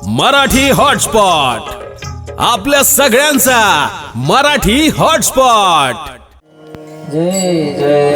Marathi hotspot, आपल्या सगळ्यांचा Marathi hotspot. जय जय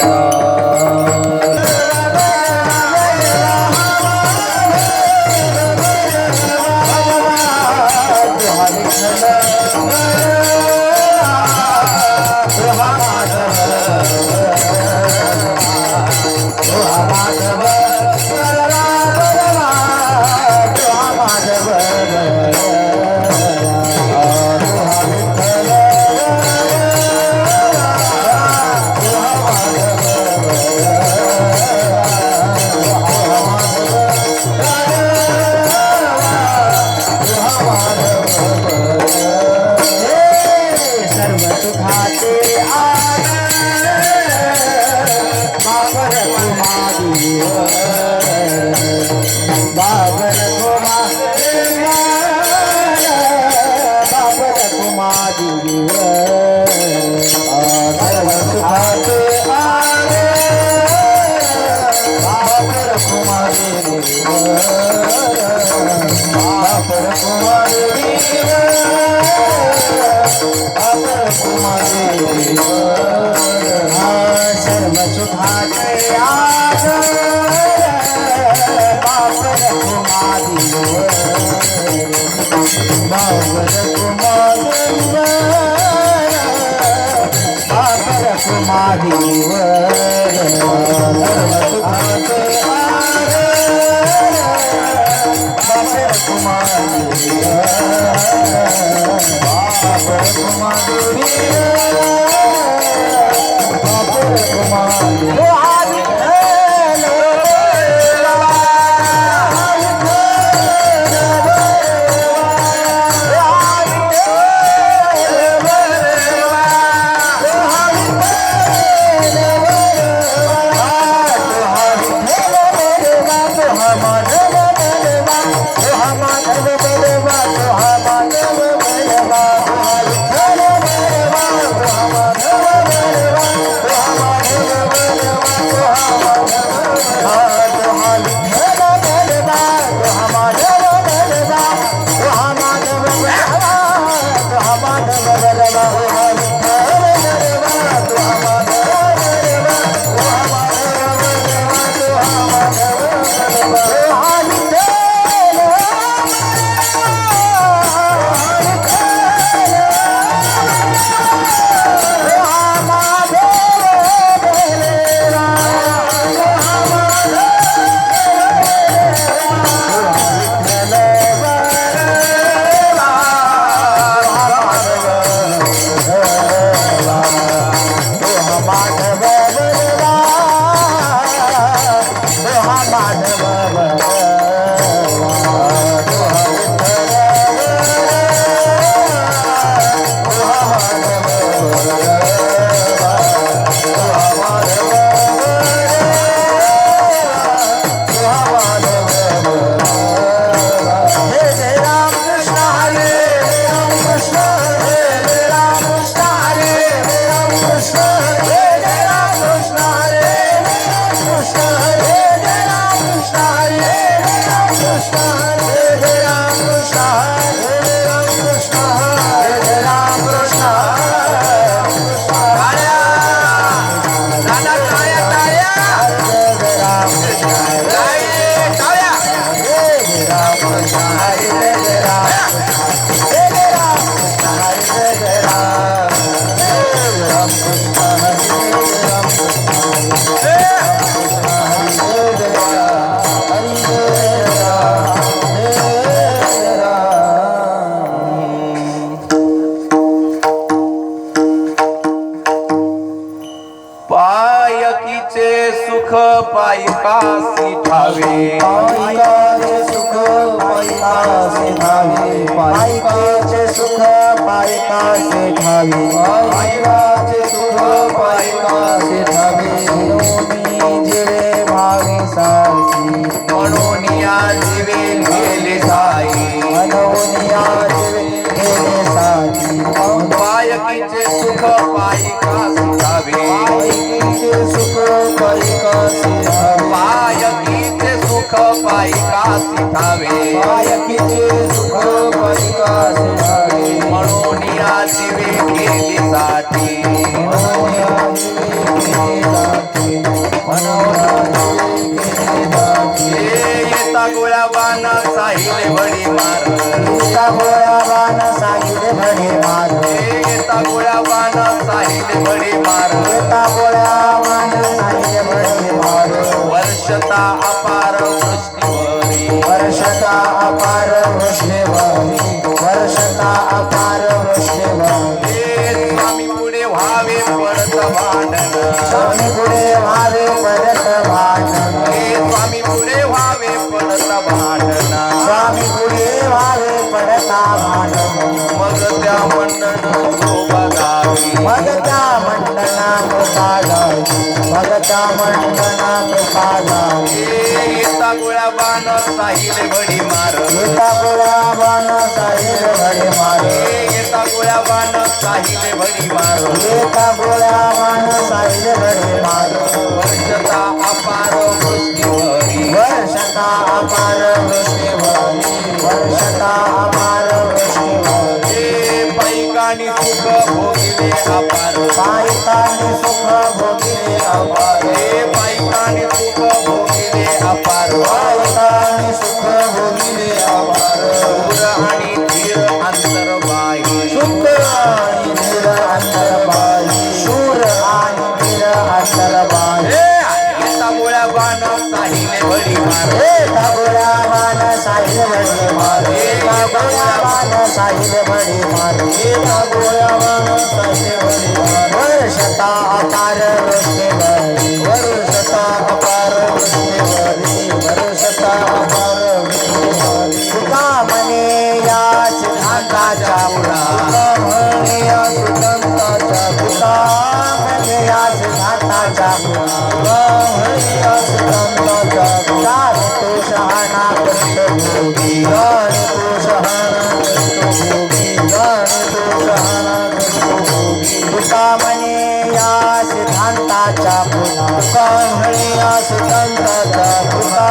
सुख पायकासी ठावे, पायकाचे सुख पायकासे ठावे, पायकाचे सुख पायकासे ठावे, पायकाचे सुख पायकासे ठावे। मनोनी जिवे भावे सारखी, मनोनिया जीवे गेले साई, मनोनिया जिवे गेले सारखी। पायकीचे सुख पायकासी ठावे, पायकीचे सुख पायकासे ठावे, पायकीचे सुख पायकासी ठावे, पायकीचे सुख पायिकासी धावी म्हणून या दिवे केली साठी मनोया दिवे केले जाते मनोया दिवे केले जाते येता गोळ्या बाण साहिले बडी मार गीता गोळ्या बाण साहिले भडे मार येता गोळ्या बाण साहिले बडी मार गीता गोळ्या बाण साहिले भडे मार वर्षता अपार वृष्टीवरी वर्षता अपार वृष्णेवरी वर्षता अपार वृष्णेवरी हे स्वामी पुढे व्हावे पडत भांडण स्वामी पुढे व्हावे परत भांडण हे स्वामी पुढे व्हावे पडत भांडण स्वामी पुढे व्हावे पडता भांडण मग त्या मंडण शोभा गावी मग त्या मंडनात पागावी मग त्या मंडनात पागावी येता गोळ्या बाण साहिले बडी मार गीता गोळ्या बाण साहिल भडे मार येता गोळ्या बाण साहिले बडी मार गीता गोळ्या बाण साहिल भडे मार वर्षता अपार वृष्टीवरी वर्षता अपार वृष्णेवरी वर्षता अपार वृष्णेवरी हे पैकानी सुख भोगिले अपार पायिकाने सुख भोगिले अपार हे पैकानी सुख भोगिले अपार पायिकाने सुख भोगिले अपार दूर आणि धीर अंतर्बाह्य शुद्ध आणि धीर अंतरबाई शूर आणि धीर अंतरबाई येता गोळ्या बाण साहिले बडी मार एका गोळ्या बाण साहिल भडे मार एका गोळ्या बाण साहिल भडे मार एका गोळ्या बाण साहिल भडे मार वर्षता अपार वृष्णेवरी वर्षता अपार वृष्णेवरी वर्षता अपार वृष्णेवरी तुका म्हणे या सिद्धांताच्या पुढा तुका म्हणे या सिद्धांताच्या तुका म्हणे या सिद्धांताच्या पुढा तुका म्हणे या सिद्धांताच्या पुढा तो शहाणा करतो भोगी गाण तो शहाणा करतो भोगी गाण तो शहाणा करतो भोगी तुका म्हणे या सिद्धांताच्या पुढा तुका म्हणे या सिद्धांताच्या तुका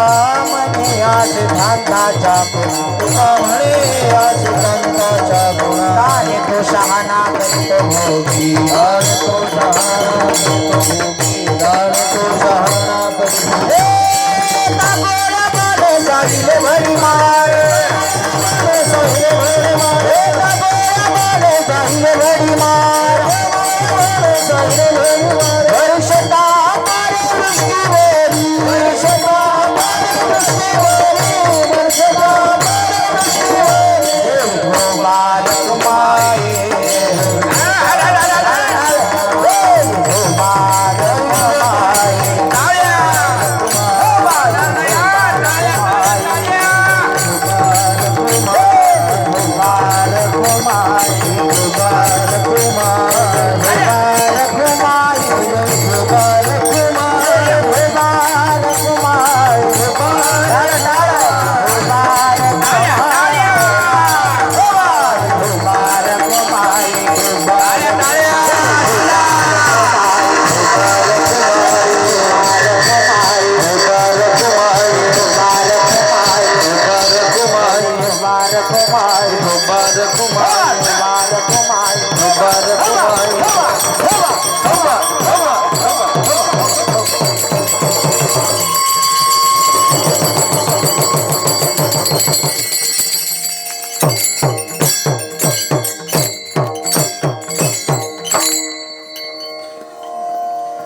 म्हणे या सिद्धांताच्या पुढा तुका म्हणे या सिद्धांताच्या पुढा गाण तो शहाणा करतो भोगी गाण तो शहाणा करतो भोगी गाण तो शहाणा करतो साहिले भरी मार साहिले भरी मार साहिले भरी मार साहिले भरी मार वर्षता पार वृष्टीवरी वर्षता पार वृष्टीवरी वर्षता पार वृष्टीवरी बालक माये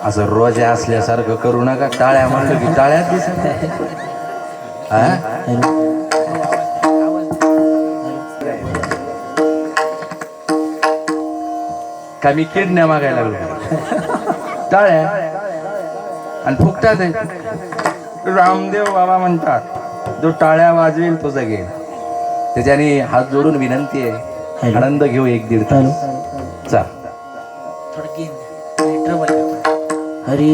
असं रोजा असल्यासारखं करू नका टाळ्या म्हणलं की टाळ्यात दिसत का मी किडण्या मागायला लागलो टाळ्या आणि फुकतात रामदेव बाबा म्हणतात जो टाळ्या वाजवेल तो जगेल त्याच्याने हात जोडून विनंती आहे आनंद घेऊ 1-1.5 तास चा हरी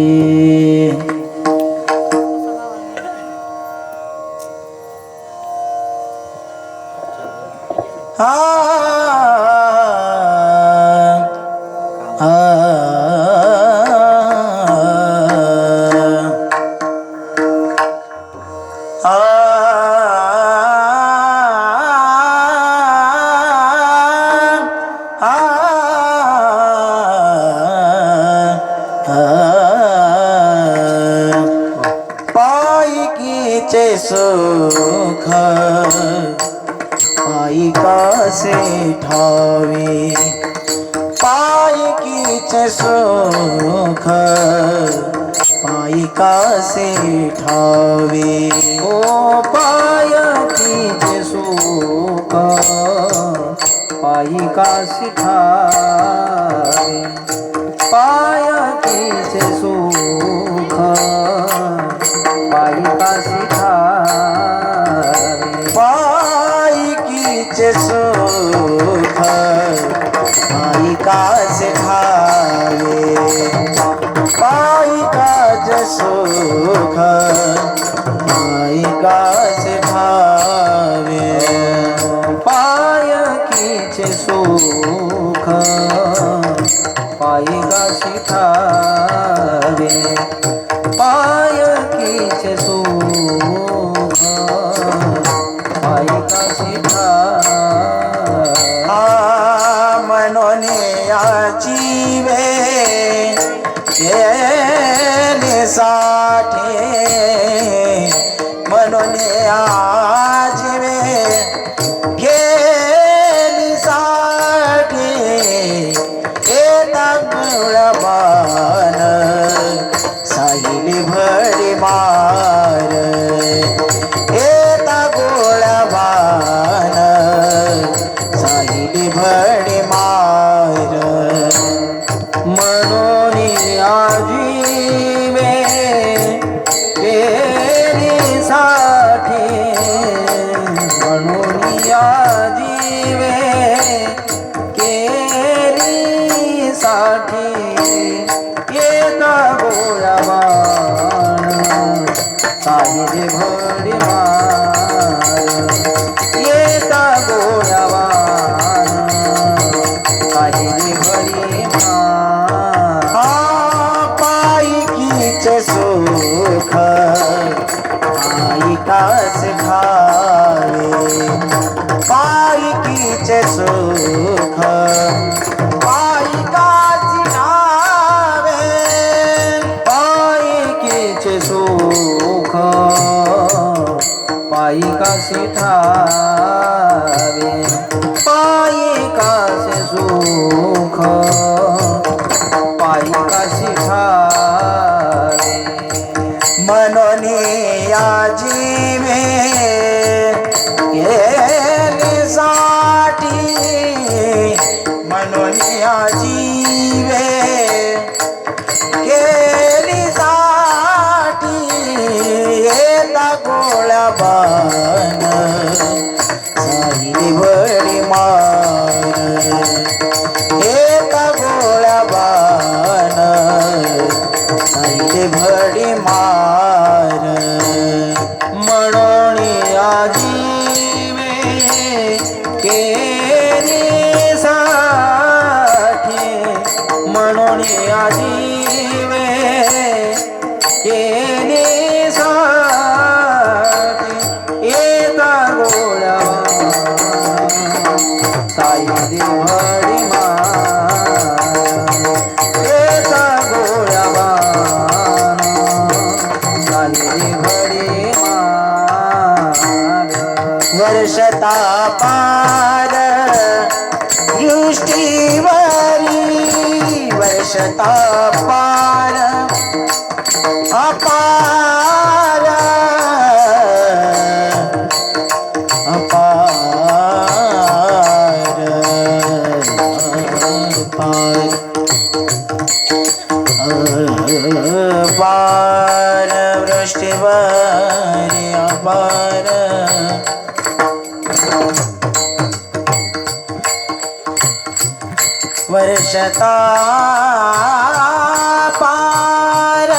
पायी कासे ठावे पायकीचे सुख पायी कासे ठावे ओ पायकीचे सुख पायी कासे ठावे पायकीचे सुख पायी कासे ठावे पायकीचे सुख पायी कासे ठावे पायी काचे सुख पायी कासे ठावे पायकीचे सुख पायी कासे ठावे पायकीचे सुख पायी कासे ठावे म्हणून जीवे केले साठे म्हणून जीवे केली साठे येता गुळबान साहिली भडी मार येता गुळबान साहिली भडी मार म्हणून आजीवे केली साठे म्हणून आजीवे केली साठे येता गोळाबाण साहिली भडी मार येता गोळाबाण साहिली भडी मार पायकीचे सुख पायी कासे ठावे पायकीचे सुख पायी कासे ठावे पायकीचे सुख पायी कासे ठावे पायी कासे सुख पायी कासे ठावे म्हणून जीवे केले साठी म्हणून जीवे केली साठी येता गोळाबाण साहिली भडी मार येता गोळाबाण साहिली भडी मार म्हणून जीवे केली साठी म्हणून जीवे केली साठी येता गोळाबाण साहिली भडी मार येता गोळाबाण साहिली भडी मार वर्षता पार दृष्टीवरी वर्षता पार अपार अपार अपार वृष्टीवरी अपार वर्षता पार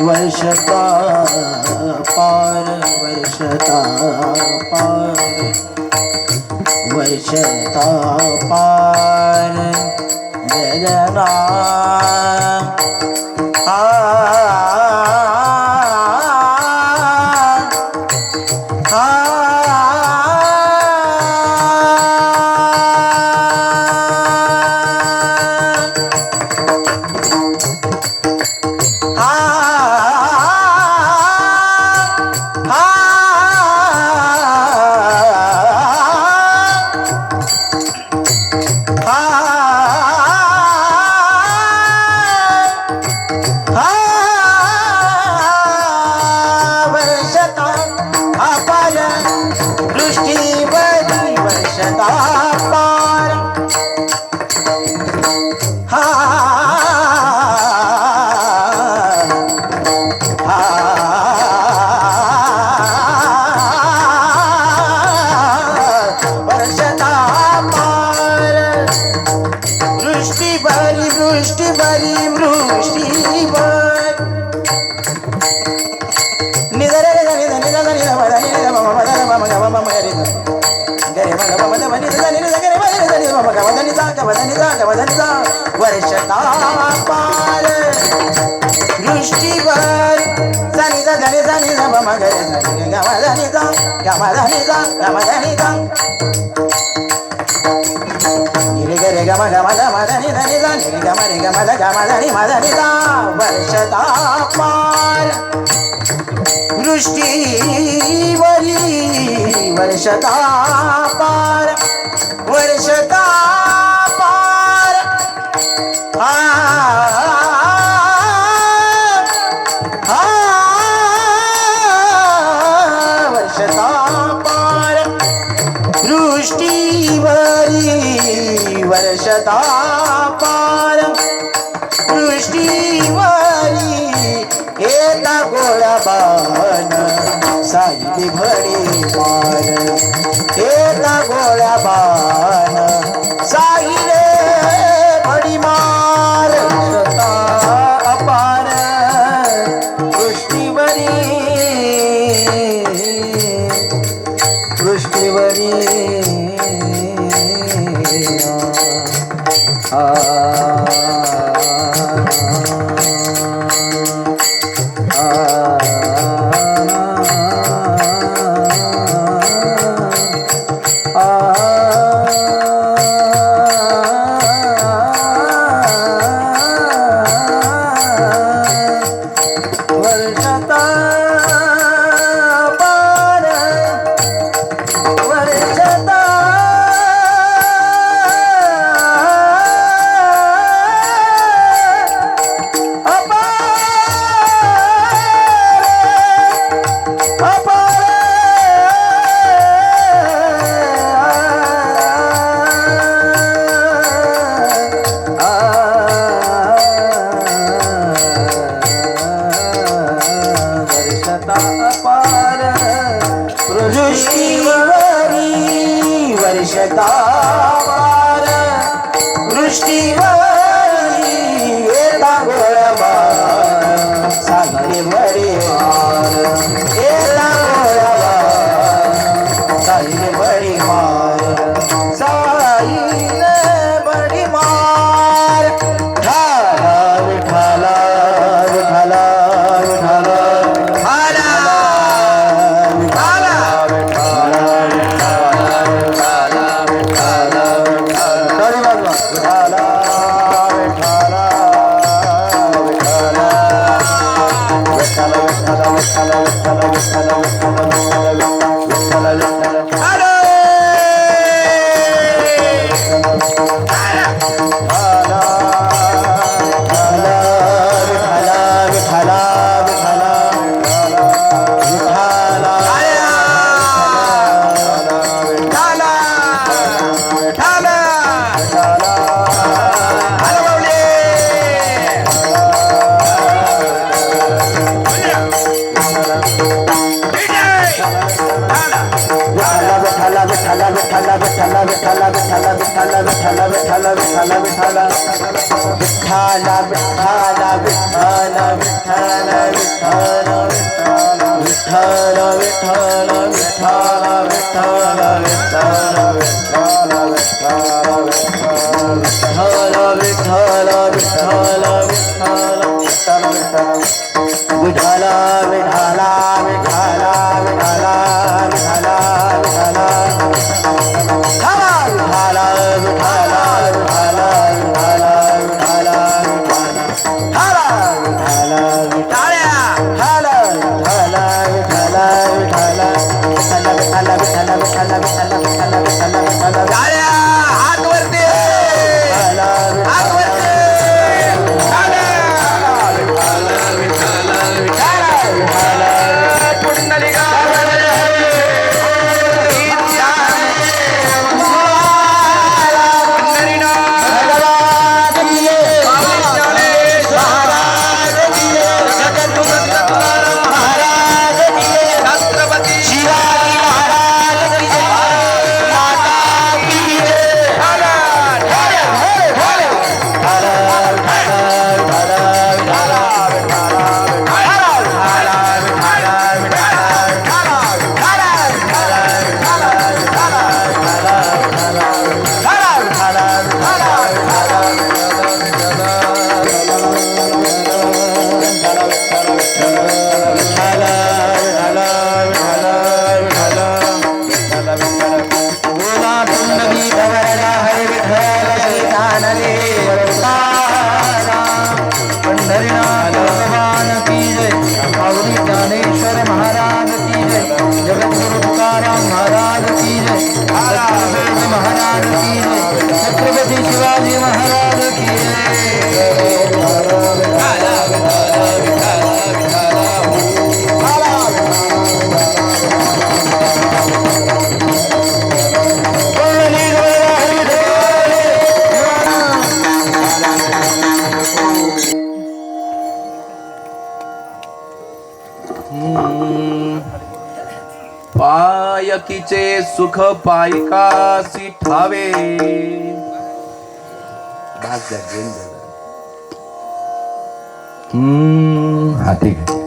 वर्षता पार वर्षता पार वर्षता पार जलना वर्षता पार दृष्टीवर जाणीचा जाणीचा मगर गमधनिचा निरे गे रे गम गम गम धनी धनी धा निरे गम रे गम ध गम धनी मधनी धा वर्षता पार दृष्टीवरी वर्षता पार वर्षता पार वर्षता पार दृष्टीवरी वर्षता पार दृष्टीवरी येता गोळाबाण साई भडी पार येता गोळाबाण साई रे भडी मार वर्षता अपार दृष्टीवरी दृष्टीवरी वर्षता पार वर्षता दृष्टीवरी वर्षता पार दृष्टीवरी येता गोळाबाण सागरी भडी मार येता गोळाबाण सागरी भडी मार साईने भडी मार ठाला विठाला विठाला विठाला पायकीचे सुख पायकासी ठावे. हा ठीक आहे.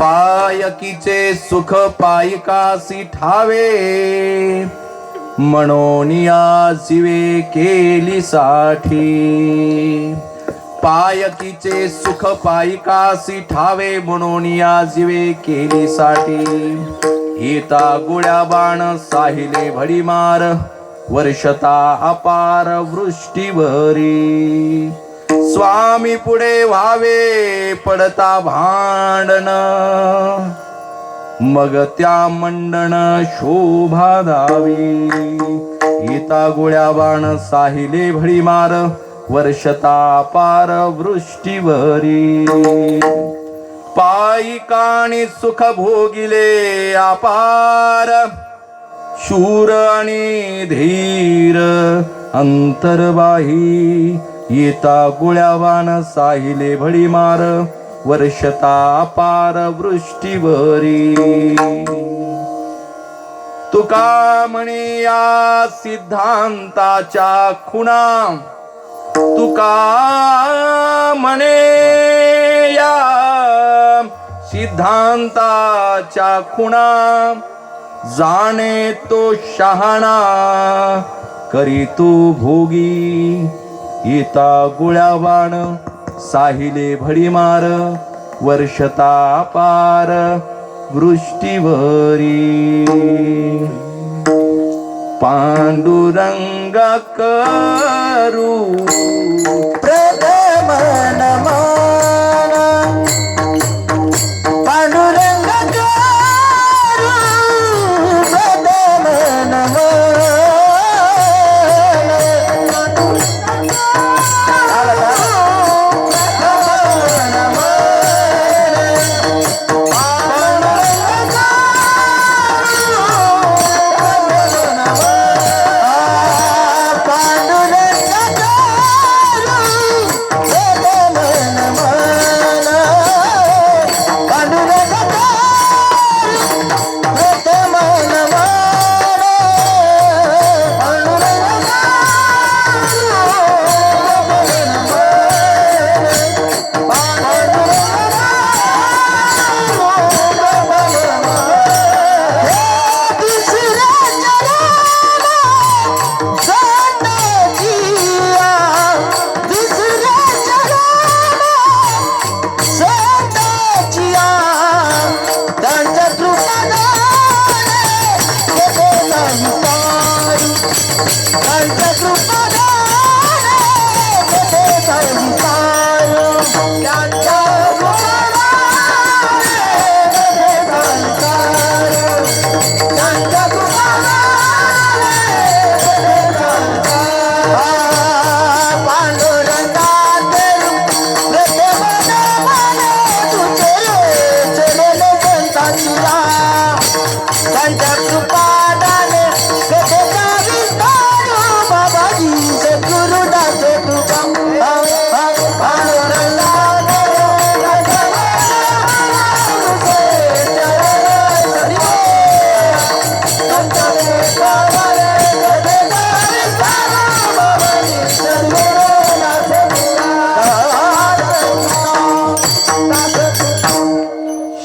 पायकीचे सुख पायकासी ठावे, म्हणूनिया जीवे केली साठी. पायकीचे सुख पायकासी ठावे, म्हणूनिया जीवे केली साठी. हिता गुळ्या बाण साहिले भडीमार, वर्षता अपार वृष्टीवरी. स्वामी पुढे व्हावे पडता भांडण, मग त्या मंडण शोभा दावी. हिता गुळ्या बाण साहिले भडीमार, वर्षता अपार वृष्टीवरी. पायिकाणी सुख भोगिले अपार, शूर आणि धीर अंतर्बाही. येता गुळ्यावान साहिले भडीमार, वर्षता अपार वृष्टीवरी. तुका म्हणे या सिद्धांताच्या खुणा, तुका म्हणे या सिद्धांताच्या खुणा. जाणे तो शहाणा करी तू भोगी. येता गुळ्यावाण साहिले भडीमार, वर्षता पार वृष्टीवरी. पांडुरंग करू प्रथम नमन, पांडुरंग करू प्रथम नमन.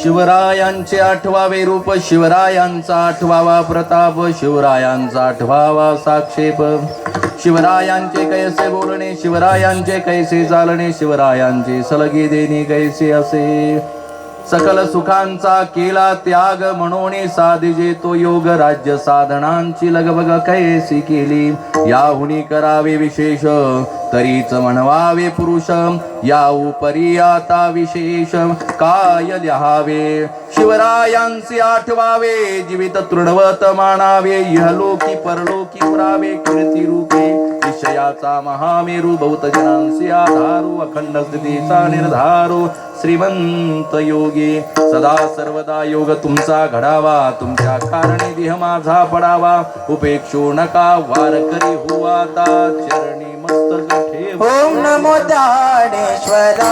शिवरायांचे 8वावे रूप, शिवरायांचा 8वावा प्रताप, शिवरायांचा 8वावा साक्षेप. शिवरायांचे कैसे बोलणे, शिवरायांचे कैसे चालणे, शिवरायांचे सलगे देणे कैसे असे. सकल सुखांचा केला त्याग, म्हणून साधिजे तो योग. राज्य साधनांची लगबग कैसी केली, याहुनी करावे विशेष. तरीच म्हणवावे पुरुष, या उपरी आता विशेष काय लिहावे. शिवरायांचे 8वावे जीवित तृणवत मानावे. इहलोकी परलोकी पुरावे कीर्ती रूपे. विषयाचा महामेरू बहुत जनांचे आधारू. अखंड स्थितीचा निर्धारू श्रीमंत योगी. सदा सर्वदा योग तुमचा घडावा, तुमच्या कारणे देह माझा पडावा. उपेक्षो नका वारकरी हो आता, चरणी मस्तक ठेव. ओम नमो ज्ञानेश्वरा,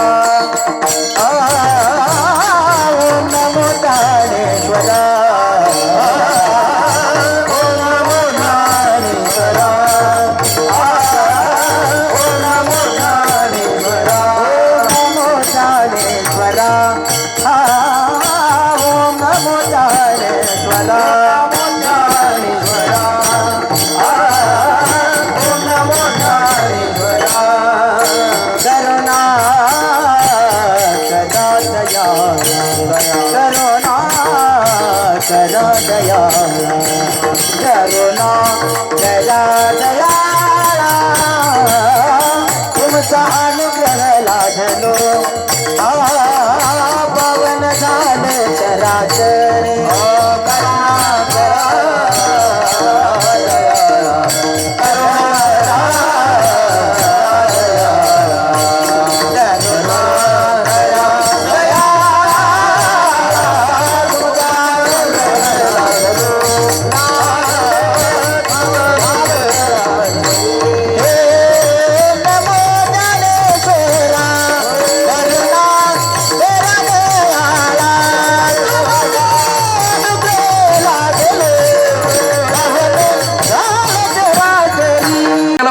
ओम नमो हा ओम नमो ज्ञानेश्वरा ओम नमो ज्ञानेश्वरा करुणा करा दया करुणा करा दया करुणा करा दया तुमचा अनुग्रह लाभलो पावन झाले चराचर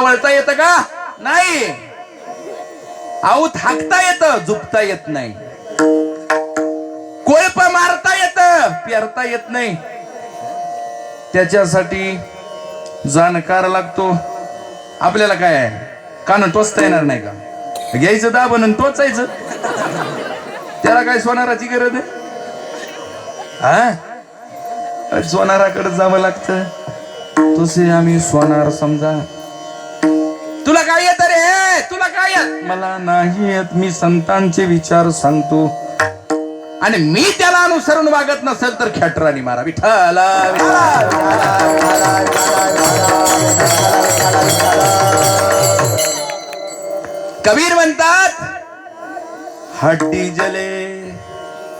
वळता येतं का? नाही. आऊ थाकता येतं, झुपता येत नाही. कोळप मारता येतं, पेरता येत नाही. त्याच्यासाठी जाणकार लागतो. आपल्याला काय आहे, कान टोचता येणार नाही का? घ्यायचं दाबन आणि टोचायचं. त्याला काय सोनाराची गरज आहे? हा, सोनाराकडे जावं लागतं. तसे आम्ही सोनार समजा. तुला काय येत रे? तुला काय येत? मला नाही येत. मी संतांचे विचार सांगतो आणि मी त्याला अनुसरून वागत नसेल तर खेटरानी मारा. विठ्ठला कबीर म्हणतात, हड्डी जले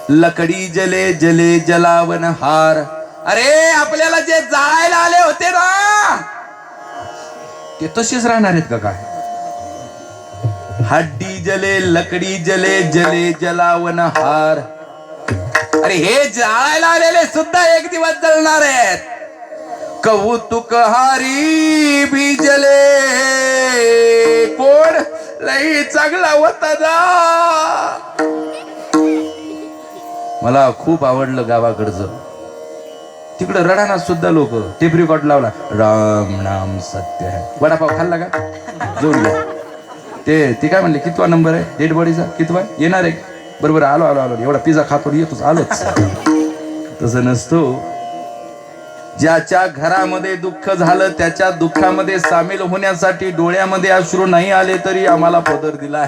लकडी जले जले जलावन हार. अरे आपल्याला जे जाळायला आले होते ना ते तसेच राहणार आहेत का काय? हड्डी जले लकडी जले जले जलावन हार. अरे हे जाळायला आलेले सुद्धा एक दिवस जळणार आहेत. कौतुक हारी भी जले. कोण लई चांगला होता जा. मला खूप आवडलं गावाकडचं. तिकडे रडाना सुद्धा लोक टेप रेकॉर्ड लावला. राम नाम सत्य है. वडापाव खाल्ला का? जोडला. ते काय म्हणले, कितवा नंबर आहे डेड बॉडीचा? कितवा येणार आहे? बरोबर, आलो आलो आलो. एवढा पिझ्झा खातो येतोच, आलोच. तसं नसतो. ज्याच्या घरामध्ये दुःख झालं त्याच्या दुःखामध्ये सामील होण्यासाठी डोळ्यामध्ये अश्रू नाही आले तरी आम्हाला पदर दिला.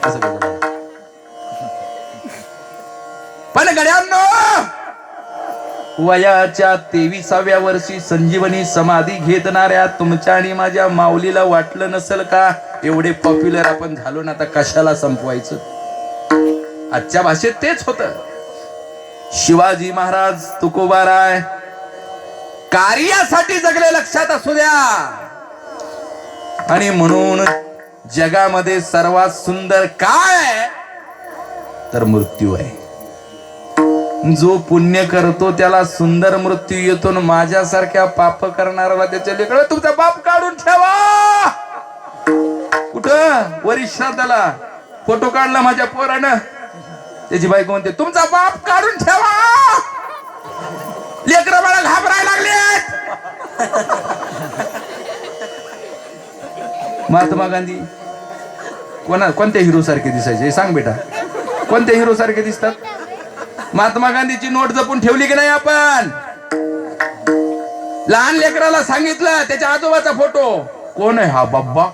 असं पण गड्यांनो, वयाच्या 23व्या वर्षी संजीवनी समाधी घेतणाऱ्या तुमच्या आणि माझ्या माऊलीला वाटलं नसेल का एवढे पॉप्युलर आपण झालो ना, आता कशाला संपवायचं? आजच्या भाषेत तेच होतं. शिवाजी महाराज, तुकोबाराय कार्यासाठी जगले, लक्षात असू द्या. आणि म्हणून जगामध्ये सर्वात सुंदर काय तर मृत्यू आहे. जो पुण्य करतो त्याला सुंदर मृत्यू येतो. माझ्यासारख्या पाप करणाऱ्याला त्याच्या लेकरं तुमचा बाप काढून ठेवा. कुठं? वरिष्ठाला फोटो काढला माझ्या पोरानं, त्याची बायको म्हणते तुमचा बाप काढून ठेवा. लेकरं मला घाबरायला लागले. महात्मा गांधी कोणत्या हिरो सारखे दिसायचे सांग बेटा? कोणत्या हिरो सारखे दिसतात? महात्मा गांधीची नोट जपून ठेवली की नाही आपण? लहान लेकराला सांगितलं त्याच्या आजोबाचा फोटो, कोण आहे हा बाब्बा?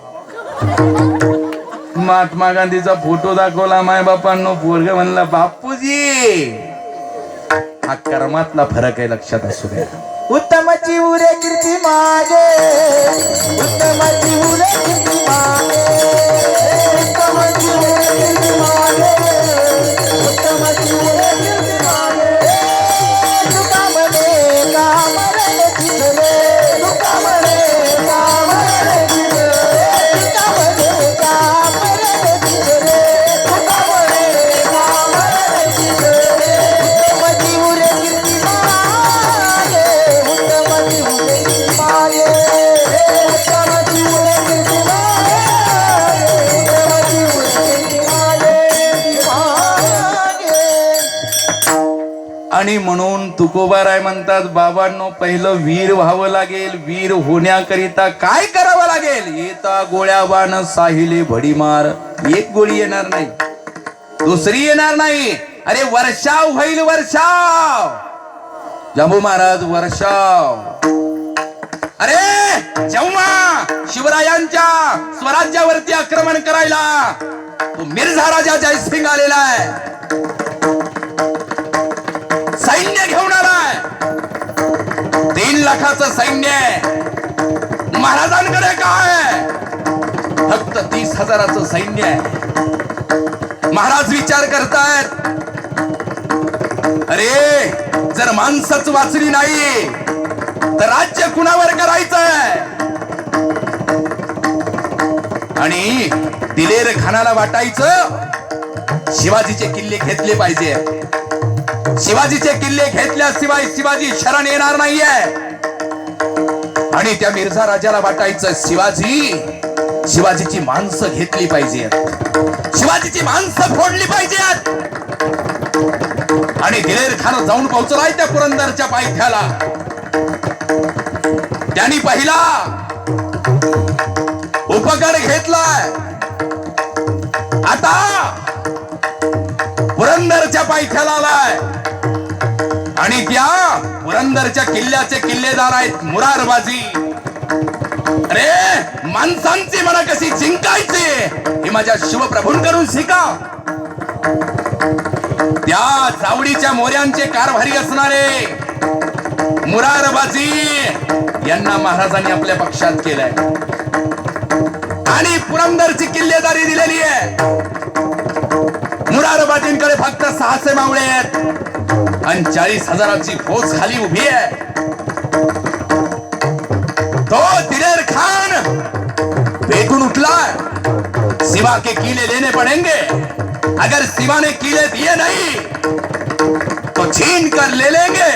महात्मा गांधीचा फोटो दाखवला माय बापांनो, पोरग म्हणला बापूजी. हा कर्मातला फरक आहे, लक्षात असू द्या. उत्तमची उरे कीर्ती मागे, उत्तमची उरे कीर्ती मागे, उत्तमची उरे कीर्ती मागे, उत्तमची उरे कीर्ती मागे. दुकामने कामरण चितले, दुकामने कामरण चितले, दुकामने कामरण चितले, दुकामने कामरण चितले. उत्तमची उरे कीर्ती मागे, उत्तमची उरे कीर्ती मागे, उत्तमची उरे कीर्ती मागे, उत्तमची आणि म्हणून तुकोबाराय म्हणतात, बाबांनो पहिलं वीर व्हावं लागेल. वीर होण्याकरिता काय करावं लागेल? येता गोळ्या बाण साहिले भडीमार. एक गोळी येणार नाही, दुसरी येणार नाही. अरे वर्षाव होईल, वर्षाव. जांबू महाराज वर्षाव. अरे जेव्हा शिवरायांच्या स्वराज्यावरती आक्रमण करायला तो मिर्झा राजा जयसिंग आलेला आहे, सैन्य घेऊन आलाय. 3 लाखाचं सैन्य आहे. महाराजांकडे काय? फक्त 30,000चं सैन्य आहे. महाराज विचार करतायत, अरे जर माणसंच वाचली नाही तर राज्य कुणावर करायचंय? आणि दिलेर खानाला वाटायचं शिवाजीचे किल्ले घेतले पाहिजे. शिवाजीचे किल्ले घेतल्याशिवाय शिवाजी शरण येणार नाहीये. आणि त्या मिर्झा राजाला वाटायचं शिवाजीची माणसं घेतली पाहिजेत, शिवाजीची माणसं फोडली पाहिजेत. आणि दिलेर खान जाऊन पोहोचलाय त्या पुरंदरच्या पायथ्याला. त्यांनी पहिला उपगड घेतलाय. आता पुरंदरच्या पायथ्याला आलाय. आणि त्या पुरंदरच्या किल्ल्याचे किल्लेदार आहेत मुरारबाजी. अरे माणसांची मना कशी जिंकायची हे माझ्या शिवप्रभूंकडून शिका. त्या चावडीच्या मोऱ्यांचे कारभारी असणारे मुरारबाजी यांना महाराजांनी आपल्या पक्षात केलंय आणि पुरंदरची किल्लेदारी दिलेली आहे. मुरारबाजींकडे फक्त 600 मावळे आहेत आणि 40,000ची फौज खाली उभी आहे. तो दिलेर खान बेटून उठला. शिवा के किले लेने पड़ेंगे. अगर शिवा ने किले दिए नहीं तो छीन कर ले लेंगे.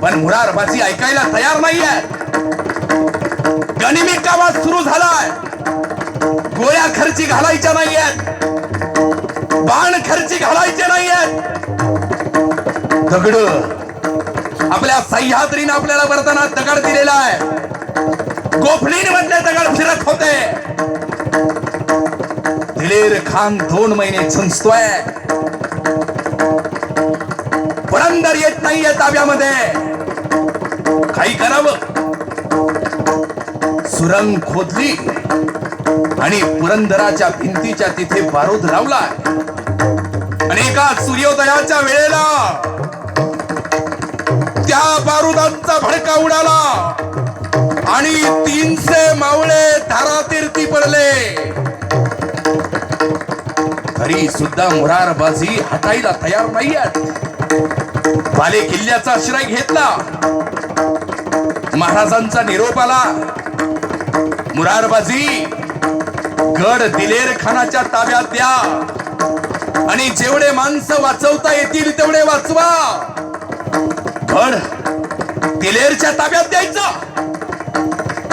पण मुरारबाजी ऐकायला तयार नाहीये. गनिमी आवाज सुरू झालाय. गोळ्या खर्ची घालायच्या नाहीयेत, बाण खर्ची घालायचे नाहीयेत. दगड आपल्या सह्याद्रीने आपल्याला वर्तनात दगड दिलेला आहे. गोफणीन मधले दगड फिरत होते. दिलेर खान 2 महिने झुंजतोय. पुरंदर येत नाहीये ताब्यामध्ये. काही करावं. सुरंग खोदली आणि पुरंदराच्या भिंतीच्या तिथे बारूद लावला. आणि एका सूर्योदयाच्या वेळेला त्या बारुदांचा भडका उडाला आणि 300 मावळे धारातीर्थी पडले. तरी सुद्धा मुरारबाजी हटायला तयार नाहीयेत. बाले किल्ल्याचा आश्रय घेतला. महाराजांचा निरोप आला. मुरारबाजी गड दिलेर खानाच्या ताब्यात द्या आणि जेवढे माणसं वाचवता येतील तेवढे वाचवा. गड दिलेरच्या ताब्यात द्यायचा.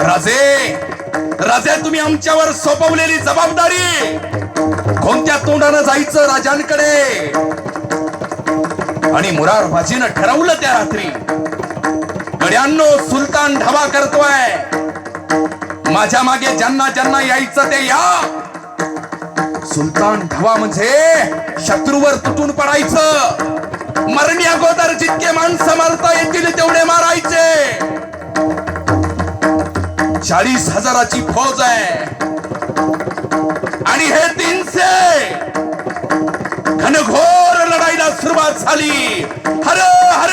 राजे तुम्ही आमच्यावर सोपवलेली जबाबदारी. कोणत्या तोंडानं जायचं राजांकडे? आणि मुरारबाजीनं ठरवलं त्या रात्री, गड्यांनो सुलतान ढवा करतोय. माझ्या मागे ज्यांना ज्यांना यायचं ते या. सुलतान ढवा म्हणजे शत्रूवर तुटून पडायचं. मरणी अगोदर जितके माणसं मारता येतील तेवढे मारायचे. 40,000ची फौज आहे आणि हे 300. घनघोर लढाईला सुरुवात झाली. हर हर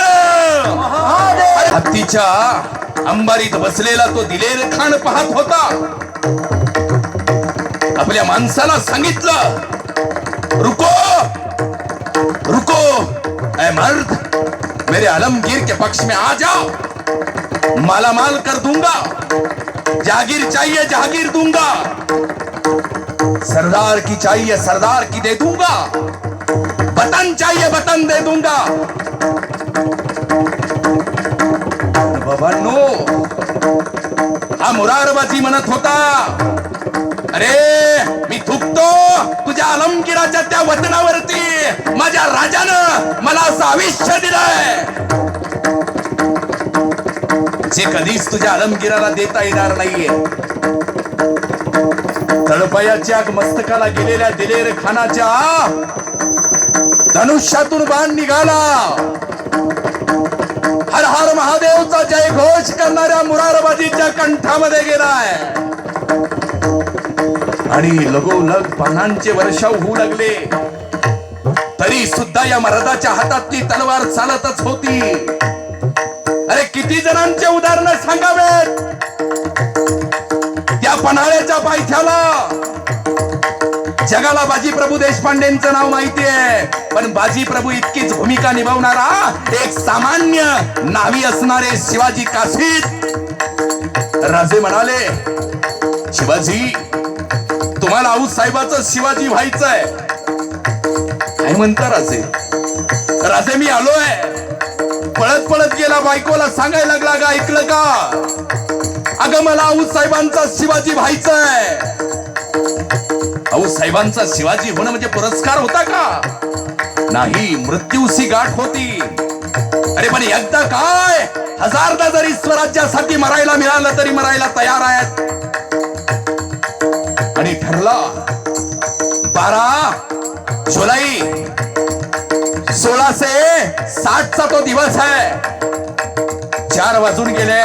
हत्तीच्या अंबारीत बसलेला तो दिलेर खान पाहत होता. आपल्या माणसाला सांगितलं, रुको रुको ऐ मर्द, मेरे आलमगीर के पक्ष में आ जाओ. माला माल कर दूंगा. जागीर चाहिए जागीर दूंगा. सरदार की चाहिए सरदार की दे दूंगा. वतन चाहिए वतन दे दूंगा. बाबांनो, हा मुरारबाजी म्हणत होता, अरे मी थुकतो तुझ्या आलमगीराच्या त्या वतनावरती. माझ्या राजानं मला असं आयुष्य दिलंय जे कधीच तुझ्या आलमगीराला देता येणार नाहीये. तळपायाच्या मस्तकाला गेलेल्या दिलेर खानाच्या धनुष्यातून बाण निघाला. हर हर महादेवचा जय घोष करणाऱ्या मुरारबाजीच्या कंठामध्ये गेलाय आणि लगोलग बाणांचे वर्षाव होऊ लागले. तरी सुद्धा या महाराजाच्या हातातली तलवार चालतच होती. अरे किती जणांचे उदाहरण सांगावेत. त्या पन्हाळ्याच्या पायथ्याला जगाला बाजी प्रभू देशपांडेंचं नाव माहिती आहे, पण बाजी प्रभू इतकीच भूमिका निभावणारा एक सामान्य नावी असणारे शिवाजी काशीद राजे म्हणाले, शिवाजी तुम्हाला आऊसाहेबाचं शिवाजी व्हायचंय. काय म्हणता राजे? राजे मी आलोय. पळत पळत गेला, बायकोला सांगायला लागला, का ऐकलं का? अगं मला आऊसाहेबांचा शिवाजी व्हायचंय. आऊसाहेबांचा शिवाजी होणं म्हणजे पुरस्कार होता का? नाही, मृत्यूशी गाठ होती. अरे पण एकदा काय, हजारदा जरी स्वराज्यासाठी मरायला मिळालं तरी मरायला तयार आहेत. आणि ठरला 12 जुलै 1660 चा तो दिवस आहे. 4 वाजून गेले.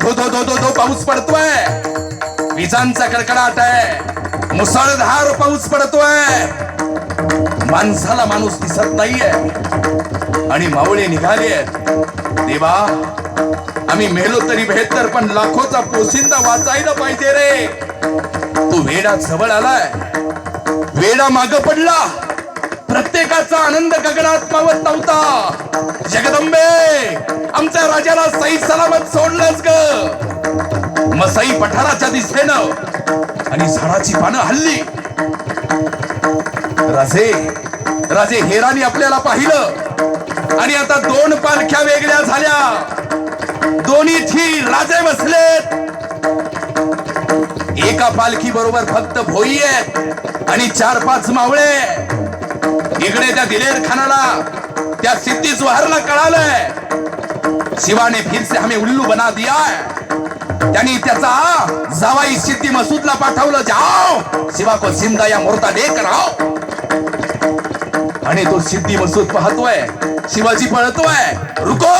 धो धो धो धो धो पाऊस पडतोय. विजांचा कडकडाट आहे. मुसळधार पाऊस पडतोय. माणसाला माणूस दिसत नाहीये आणि मावळे निघाले. देवा आम्ही मेलो तरी बेहतर, पण लाखोचा पोशिंदा वाचायला पाहिजे रे. तो वेडा जवळ आलाय. वेडा माग पडला. प्रत्येकाचा आनंद गगनात मावत नव्हता. जगदंबे आमच्या राजाला सही सलामत सोडलंच ग. मसाई पठाराच्या दिशेनं आणि झाडाची पानं हल्ली. राजे हेरानी आपल्याला पाहिलं आणि आता 2 पालख्या वेगळ्या झाल्या. दोन्ही राजे बसलेत. एका पालखी बरोबर फक्त भोई आहेत आणि 4-5 मावळे. इकडे त्या दिलेर खानाला, त्या सिद्धी जोहरला कळालंय, शिवाने फिर से हमें उल्लू बना दिया. त्यांनी त्याचा जावाई सिद्धी मसूदला पाठवलं. जाओ शिवा को जिंदा या मुर्दा लेकर आओ. आणि तो सिद्धी मसूद पाहतोय, शिवाजी पळतोय. रुको.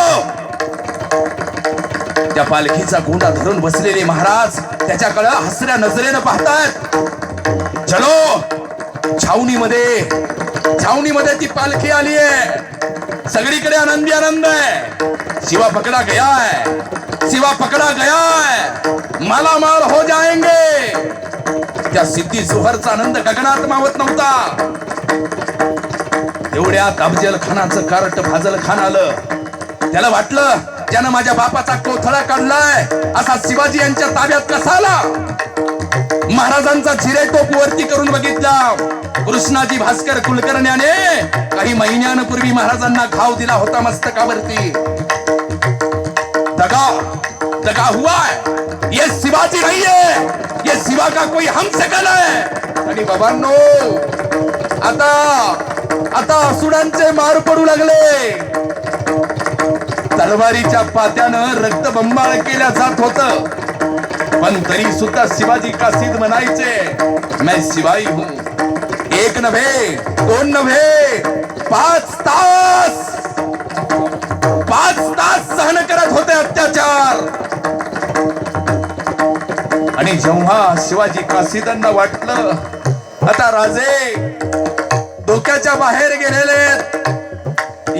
त्या पालखीचा गोंडा धरून बसलेले महाराज त्याच्याकडे हसऱ्या नजरेनं पाहतात. चलो छावणीमध्ये ती पालखी आली आहे. सगळीकडे आनंदी आनंद आहे. शिवा पकडा गया है. शिवा पकडा गया है. मालामाल हो जाएंगे. त्या सिद्धी जोहरचा आनंद गगनात मावत नव्हता. एवढ्यात अफजल खानाचं कार्ट फाजल खान आलं. त्याला वाटलं ज्यानं माझ्या बापाचा कोथळा काढलाय असा शिवाजी यांच्या ताब्यात कसा आला. महाराजांचा चिरेटोप वरती करून बघितला. कृष्णाजी भास्कर कुलकर्ण्याने काही महिन्यांपूर्वी महाराजांना घाव दिला होता मस्तकावरती. दगा हुआ है. ये शिवाजी नहीं है, ये शिवा का कोई हमशक्ल है. आणि बाबांनो आता असुरांचे मार पडू लागले. तलवारीच्या पात्यानं रक्तबंबाळ केल्या जात होतं, पण तरी सुद्धा शिवाजी काशीद म्हणायचे, मैं शिवाई हूं. 1 नव्हे 2 नव्हे 5 तास सहन करत होते अत्याचार. आणि जेव्हा शिवाजी काशीदांना वाटलं आता राजे डोक्याच्या बाहेर गेलेले,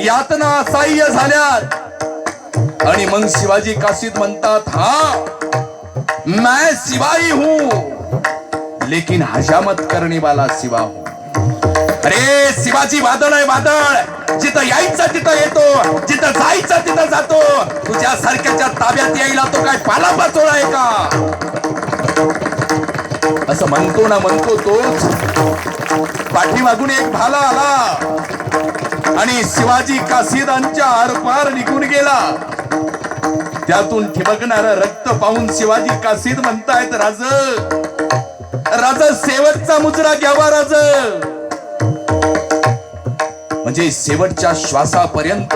यातना असह्य झाल्यात, आणि मग शिवाजी काशीद म्हणतात, हाँ मैं सिवाई हूं लेकिन हजामत करने वाला सिवा हूं. अरे शिवाजी वादळ आहे, वादळ. जिथं यायचं तिथं येतो, जिथं जायचं तिथं जातो. तुझ्या सारख्याच्या ताब्यात यायला तो काय पाला पाचोळा आहे का? असं म्हणतो ना म्हणतो तोच पाठीमागून एक भाला आला आणि शिवाजी काशीदांच्या आरपार निघून गेला. त्यातून ठिबकणारं रक्त पाहून शिवाजी काशीद म्हणतायत, राज शेवटचा मुजरा घ्यावा राज. म्हणजे शेवटच्या श्वासापर्यंत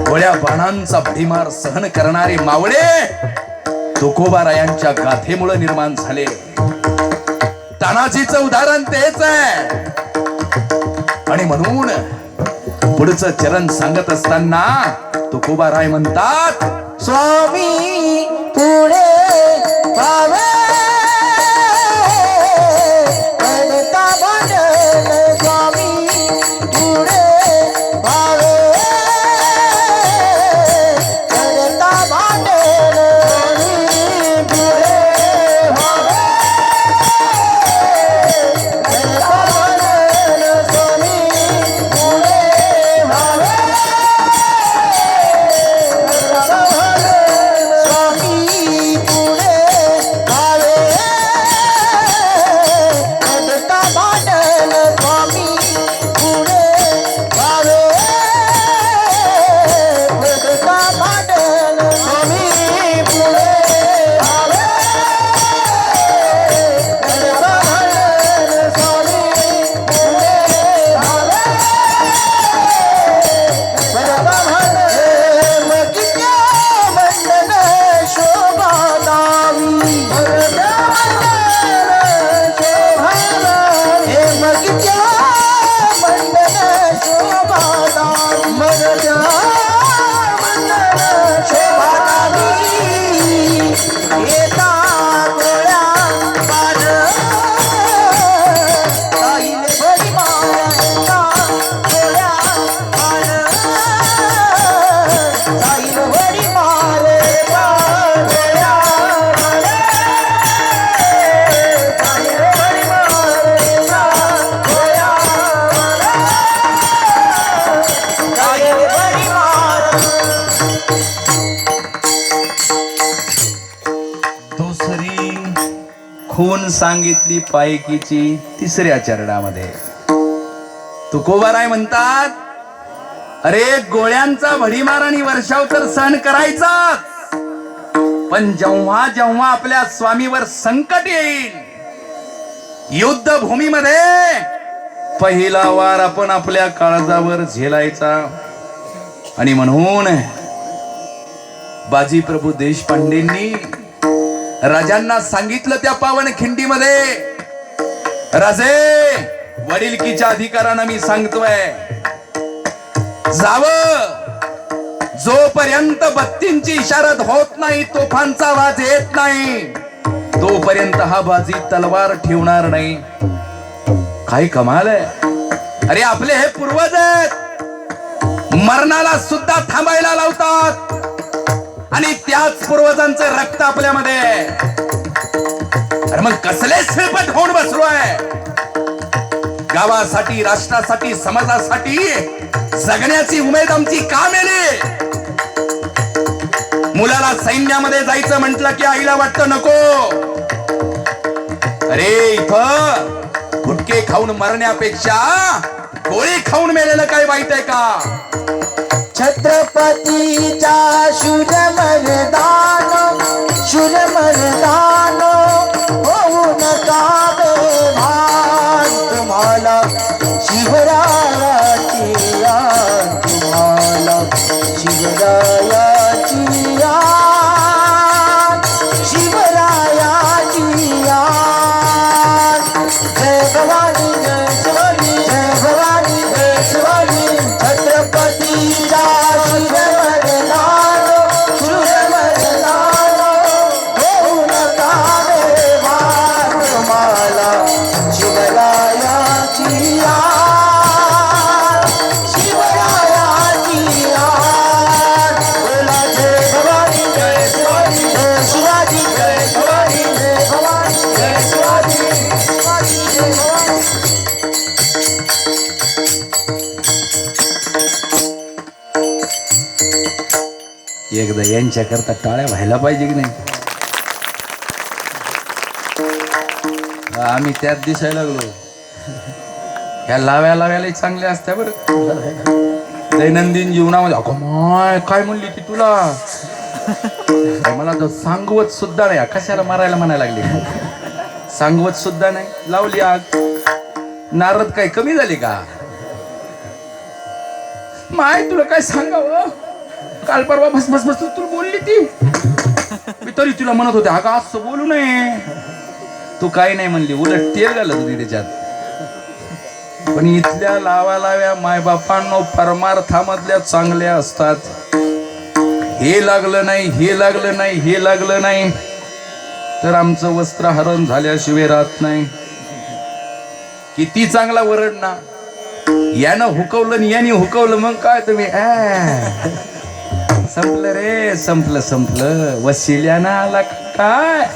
गोळ्या बाणांचा भडीमार सहन करणारे मावळे तुकोबारायांच्या गाथेमुळे निर्माण झाले. तानाजीचं उदाहरण तेच आहे. आणि म्हणून पुढचं चरण सांगत असताना तुकोबाराय म्हणतात, स्वामी पुढे पावे बनता बनन स्वामी पुढे पावे बनता बनन स्वामी पुढे पावे बनता बनन स्वामी पुढे पावे स्वामी पुढे भावे बनता भांडण स्वामी पुढे भावे बनता भांडण स्वामी पुढे भावे बनता भांडण स्वामी पुढे भावे बनता भांडण मगित्या मंडन शोभा दावी हे मगित्या मंडन शोभा दावी मगित्या मंडन शोभा दावी येता गोळ्या पान जाईल भरी माया गोळ्या पान जाईल भरी मारे गोळ्या पान जाईल भरी मारे गोळ्या पान जाईल भरी मारे. दुसरी खून सांगितली पायकीची तिसऱ्या चरणामध्ये तुकोबाराय म्हणतात, अरे गोळ्यांचा भडीमार आणि वर्षाव तर सहन करायचा, पण जेव्हा जेव्हा आपल्या स्वामीवर संकट येईल युद्ध भूमीमध्ये पहिला वार आपण आपल्या काळजावर झेलायचा. आणि म्हणून बाजी प्रभू देशपांडेंनी राजांना सांगितलं त्या पावन खिंडीमध्ये, राजे वडिलकीच्या अधिकारानं मी सांगतोय, जावं जोपर्यंत बत्तींची इशारत होत नाही, तोफांचा आवाज येत नाही, तोपर्यंत हा बाजी तलवार ठेवणार नाही. काय कमाल आहे. अरे आपले हे पूर्वज आहेत, मरणाला सुद्धा थांबायला लावतात आणि त्याच पूर्वजांचं रक्त आपल्यामध्ये आहे. अरे मग कसले श्रीपट होऊन बसलोय. गावासाठी, राष्ट्रासाठी, समाजासाठी जगण्याची उमेद आमची का मेली. मुलाला सैन्यामध्ये जायचं म्हटलं की आईला वाटतं नको. अरे इथं गुटके खाऊन मरण्यापेक्षा गोळी खाऊन मेलेलं काय वाईट आहे का. छत्रपतीचा शूर मर्दान होऊ नका बेभान तुम्हाला शिवरायाची याद तुम्हाला शिवरायाची याद शिवरायाची याद. जय भवानी जय शिवानी जय भवानी जय शिवानी छत्रपतीचा शूर मर्दान होऊ नका बेभान तुम्हाला शिवरायाची याद शिवरायाची याद. बोला जय भवानी जय शिवाजी जय शिवाजी जय भवानी जय भवानी जय शिवाजी शिवाजी जय भवानी. एकदा यांच्या करता टाळ्या व्हायला पाहिजे की नाही. आम्ही त्यात दिसायला लागलो. ह्या लाव्याला चांगल्या असत्या बरं दैनंदिन जीवनामध्ये. अगं माय काय म्हणली ती तुला. मला तर सांगवत सुद्धा नाही. कशाला मारायला म्हणायला लागली. सांगवत सुद्धा नाही. लावली आग. नारद काय कमी झाली का. माय तुला काय सांगावं, काल परवा बस बस बस तुला बोलली ती, मी तरी तुला म्हणत होते अगं असं बोलू नये, तू काही नाही म्हणली, उलट तेल घालत होती त्याच्यात. पण इथल्या लाव्या मायबापांनो परमार्थामधल्या चांगल्या असतात. हे लागलं नाही, हे लागलं नाही, हे लागलं नाही तर आमचं वस्त्र हरण झाल्याशिवाय राहत नाही. किती चांगला वरड ना, यानं हुकवलं आणि याने हुकवलं, मग काय तुम्ही संपलं रे, संपलं संपलं, वशिल्यानं आला काय.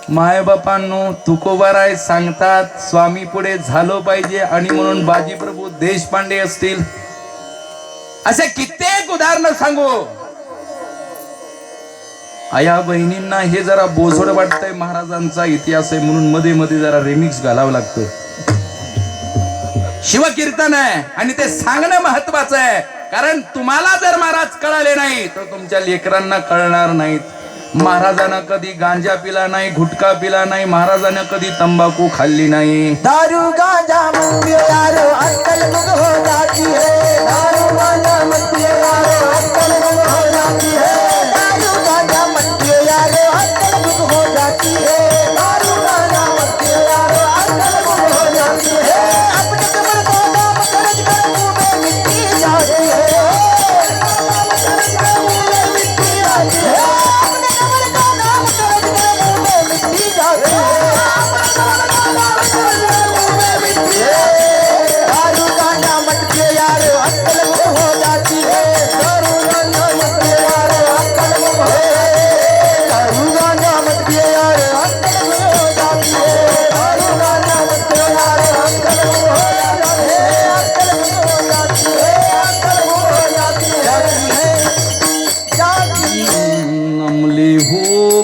मायबापांनो तुकोबाराय सांगतात स्वामी पुढे झालो पाहिजे, आणि म्हणून बाजीप्रभू देशपांडे असतील असे कित्येक उदाहरण सांगू. आया बहिणींना हे जरा बोजड वाटतंय, महाराजांचा इतिहास आहे म्हणून मध्ये मध्ये जरा रिमिक्स घालावं लागतं. शिवकीर्तन आहे आणि ते सांगणं महत्वाचं आहे, कारण तुम्हाला जर महाराज कळाले नाही तर तुमच्या लेकरांना कळणार नाहीत. महाराजांना कधी गांजा पिला नाही, गुटखा पिला नाही, महाराजांना कधी तंबाखू खाल्ली नाही. दारू गांजा मत पियो यारो, अक्कल गुम हो जाती है. दारू गांजा मत पियो यारो, अक्कल गुम हो जाती है. दारू गांजा मत पियो यारो, अक्कल गुम हो जाती है. दारू गांजा मत पियो यारो, अक्कल गुम हो जाती है. अपने कमर को दाम खर्च कर मुंह में मिट्टी जाती है. मिट्टी आती है.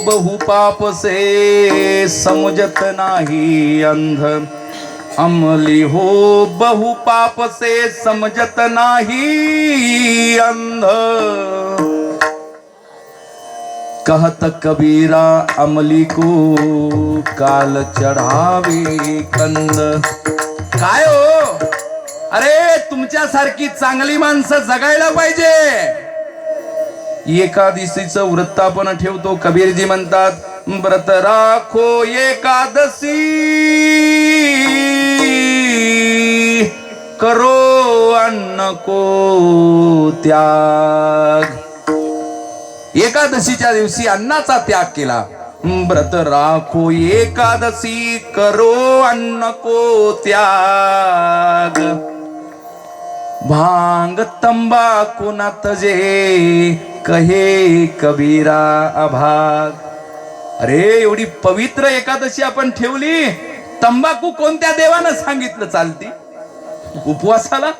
बहु पाप से समझत नाही अंध, अमली हो बहु पाप से समझत नाही अंध. कहत कबीरा अमली को काल चढ़ावे कंद. काय हो, अरे तुमच्यासारखी चांगली माणसं जगायला पाहिजे. एकादशीचं व्रत आपण ठेवतो. कबीरजी म्हणतात व्रत राखो एकादशी, करो अन्न को त्याग. एकादशीच्या दिवशी अन्नाचा त्याग केला. व्रत राखो एकादशी, करो अन्न को त्याग. भांग तंबाखू न तजे, कहे कबीरा अभाग. अरे एवढी पवित्र एकादशी आपण ठेवली, तंबाखू कोणत्या देवानं सांगितलं चालती? उपवासाला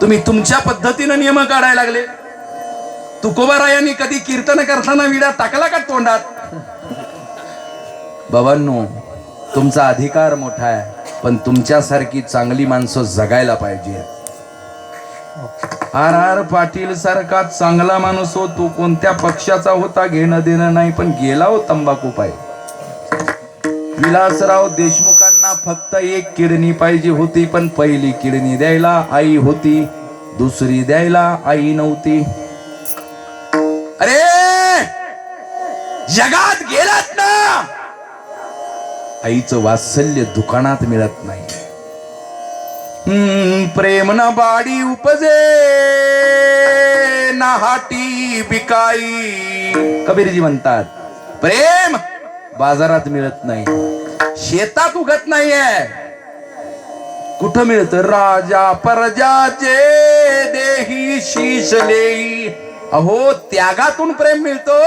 तुम्ही तुमच्या पद्धतीनं नियम काढायला लागले. तुकोबारायांनी कधी कीर्तन करताना विडा टाकला का तोंडात? बाबांनो, तुमचा अधिकार मोठा आहे, पण तुमच्यासारखी चांगली माणसं जगायला पाहिजे. आर आर पाटील सारखा चांगला माणूस हो, तो कोणत्या पक्षाचा होता घेणं देणं नाही, पण गेला हो तंबाखू पाय. विलासराव देशमुखांना फक्त एक किडनी पाहिजे होती, पण पहिली किडनी द्यायला आई होती, दुसरी द्यायला आई नव्हती. अरे जगात गेलात ना, आईचं वात्सल्य दुकानात मिळत नाही. प्रेम न बाडी उपजे ना हाटी बिकाई. कबीरजी म्हणतात प्रेम बाजारात मिळत नाही, शेतात उगत नाहीये. कुठं मिळतं? राजा परजाचे देही शीश लेई. अहो त्यागातून प्रेम मिळतो.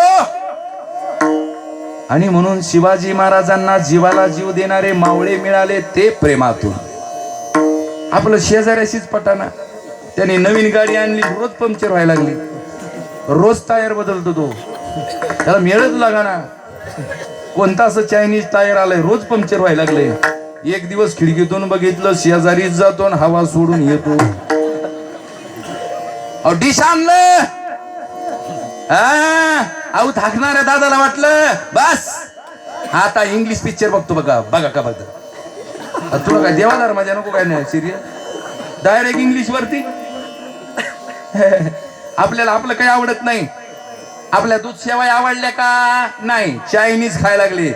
आणि म्हणून शिवाजी महाराजांना जीवाला जीव देणारे मावळे मिळाले ते प्रेमातून. आपलं शेजाऱ्याशीच पटाना, त्याने नवीन गाडी आणली, रोज पंक्चर व्हायला लागली, रोज टायर बदलतो तो, त्याला मिळत लागा ना. कोणता असं चायनीज टायर आलाय, रोज पंक्चर व्हायला लागले. एक दिवस खिडकीतून बघितलं, शेजारीच जातो आणि हवा सोडून येतो. डिश आणलं, अहो थाकणाऱ्या दादाला वाटलं बस आता इंग्लिश पिक्चर बघतो. बघा बघा का बघा, तुला काय देवादार माझ्या नको काय नाही सिरियल डायरेक्ट इंग्लिश वरती. आपल्याला आपलं काही आवडत नाही. आपल्या दूध शेवाय आवडल्या का नाही, चायनीज खायला लागले.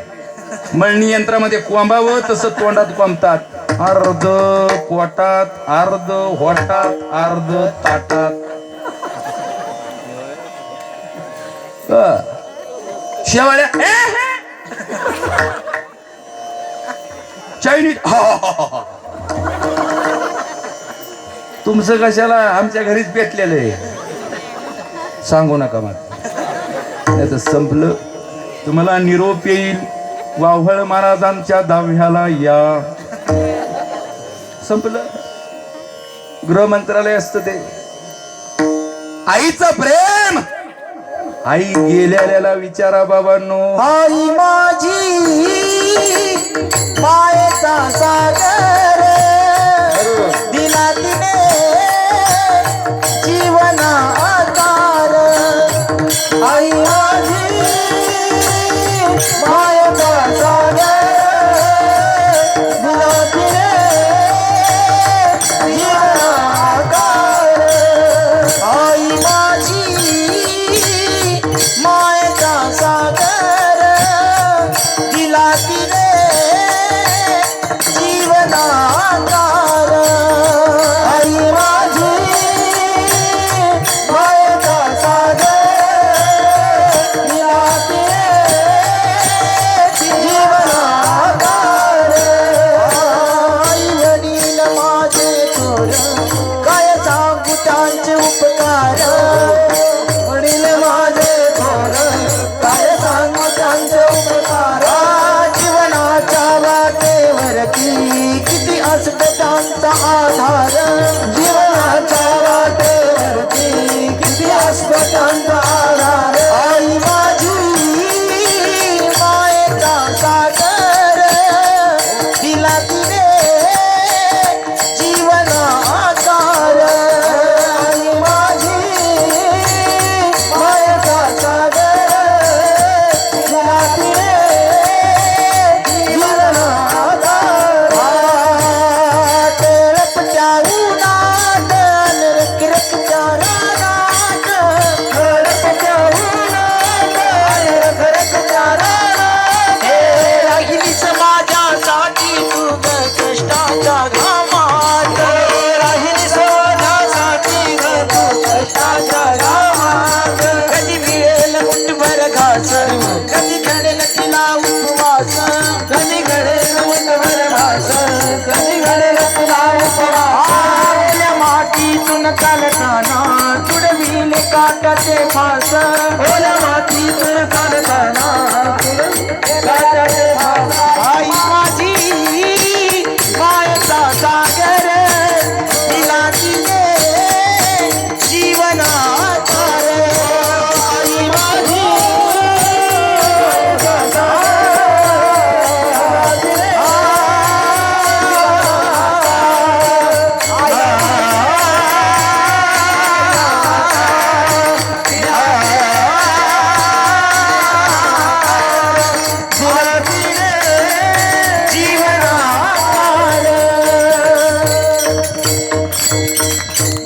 मळणी यंत्रामध्ये कोंबावं तसं तोंडात कोंबतात. अर्ध पोटात, अर्ध होटात, अर्ध ताटात. शेवाळ्या चायनीज. तुमचं कशाला आमच्या घरीच पेटलेलं आहे, सांगू नका मला. नाही तर संपलं. तुम्हाला निरोप येईल, वाव्हळ महाराजांच्या दहाव्याला या. संपलं. गृह मंत्रालय असतं ते. आईचं प्रेम. आई गेलेल्याला विचारा बाबांनो. आई माझी मायेचा सागर दिला तिने जीवना आकार. आई माझी मायेचा सागर दिला तिने जीवना आकार. आई माझी मायेचा सागर दिला तिने जीवनाकार. आई माझी मायेचा सागर दिला तिने जीवनाकार. आई वडील माझे थोर काय सांगू त्यांचे उपकार. वडील माझे थोर काय सांगू त्यांचे उपकार. जीवनाच्या वाटेवरती किती असतो त्यांचा आधार. जीवनाच्या वाटेवरती किती असतो त्यांचा आधार. आई माझी मायेचा सागर दिला तिने जीवनाकार. आई माझी मायेचा सागर दिला तिने जीवनाकार. रपट्या उन्हात रखरखच्या रानात. रपट्या उन्हात रखरखच्या रानात. राहिली समाजासाठी तू ग कष्टाच्या घामात. राहिली समाजासाठी ग तू कष्टाच्या घामात. कधी मिळेल मुठभर घास, कधी घडेल तिला उपवास. कधी घडेल मुठभर घास, कधी घडेल तिला उपवास. आपल्या मातीतून चालताना तुडविल काटाचे फास. ओल्या मातीतून चालताना तुडविल काटाचे फास. आई माझी मायेचा सागर दिला तिने जीवनाकार. आई माझी मायेचा सागर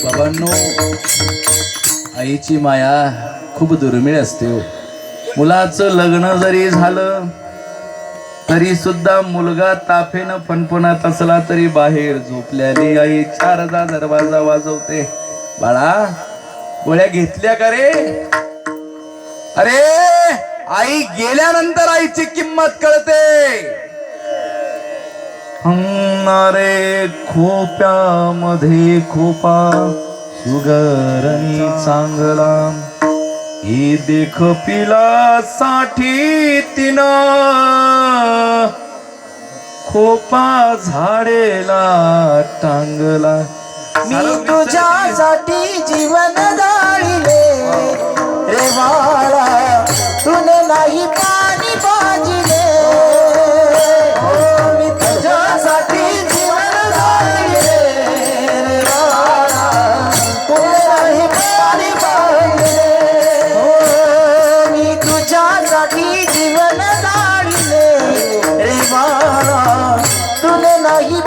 बाबांनो, आईची माया खूप दुर्मिळ असते हो. मुलाचं लग्न जरी झालं तरी सुद्धा मुलगा ताफेनं फणफणत असला तरी बाहेर झोपल्याने आई चारदा दरवाजा वाजवते. बाळा गोळ्या घेतल्या का रे? अरे आई गेल्यानंतर आईची किंमत कळते. हंगणारे खोप्यामध्ये खोपा सुगरणी चांगला. ही देख पिला साठी तिनं खोपा झाडेला टांगला. मी तुझ्यासाठी जीवन जाळीले रे बाळा, तुने नाही पाणी पाजिले. मी तुझ्यासाठी जीवन जाळीले रे बाळा, तुने नाही पाणी पाजिले. मी तुझ्यासाठी जीवन जाळीले रे बाळा, तुने नाही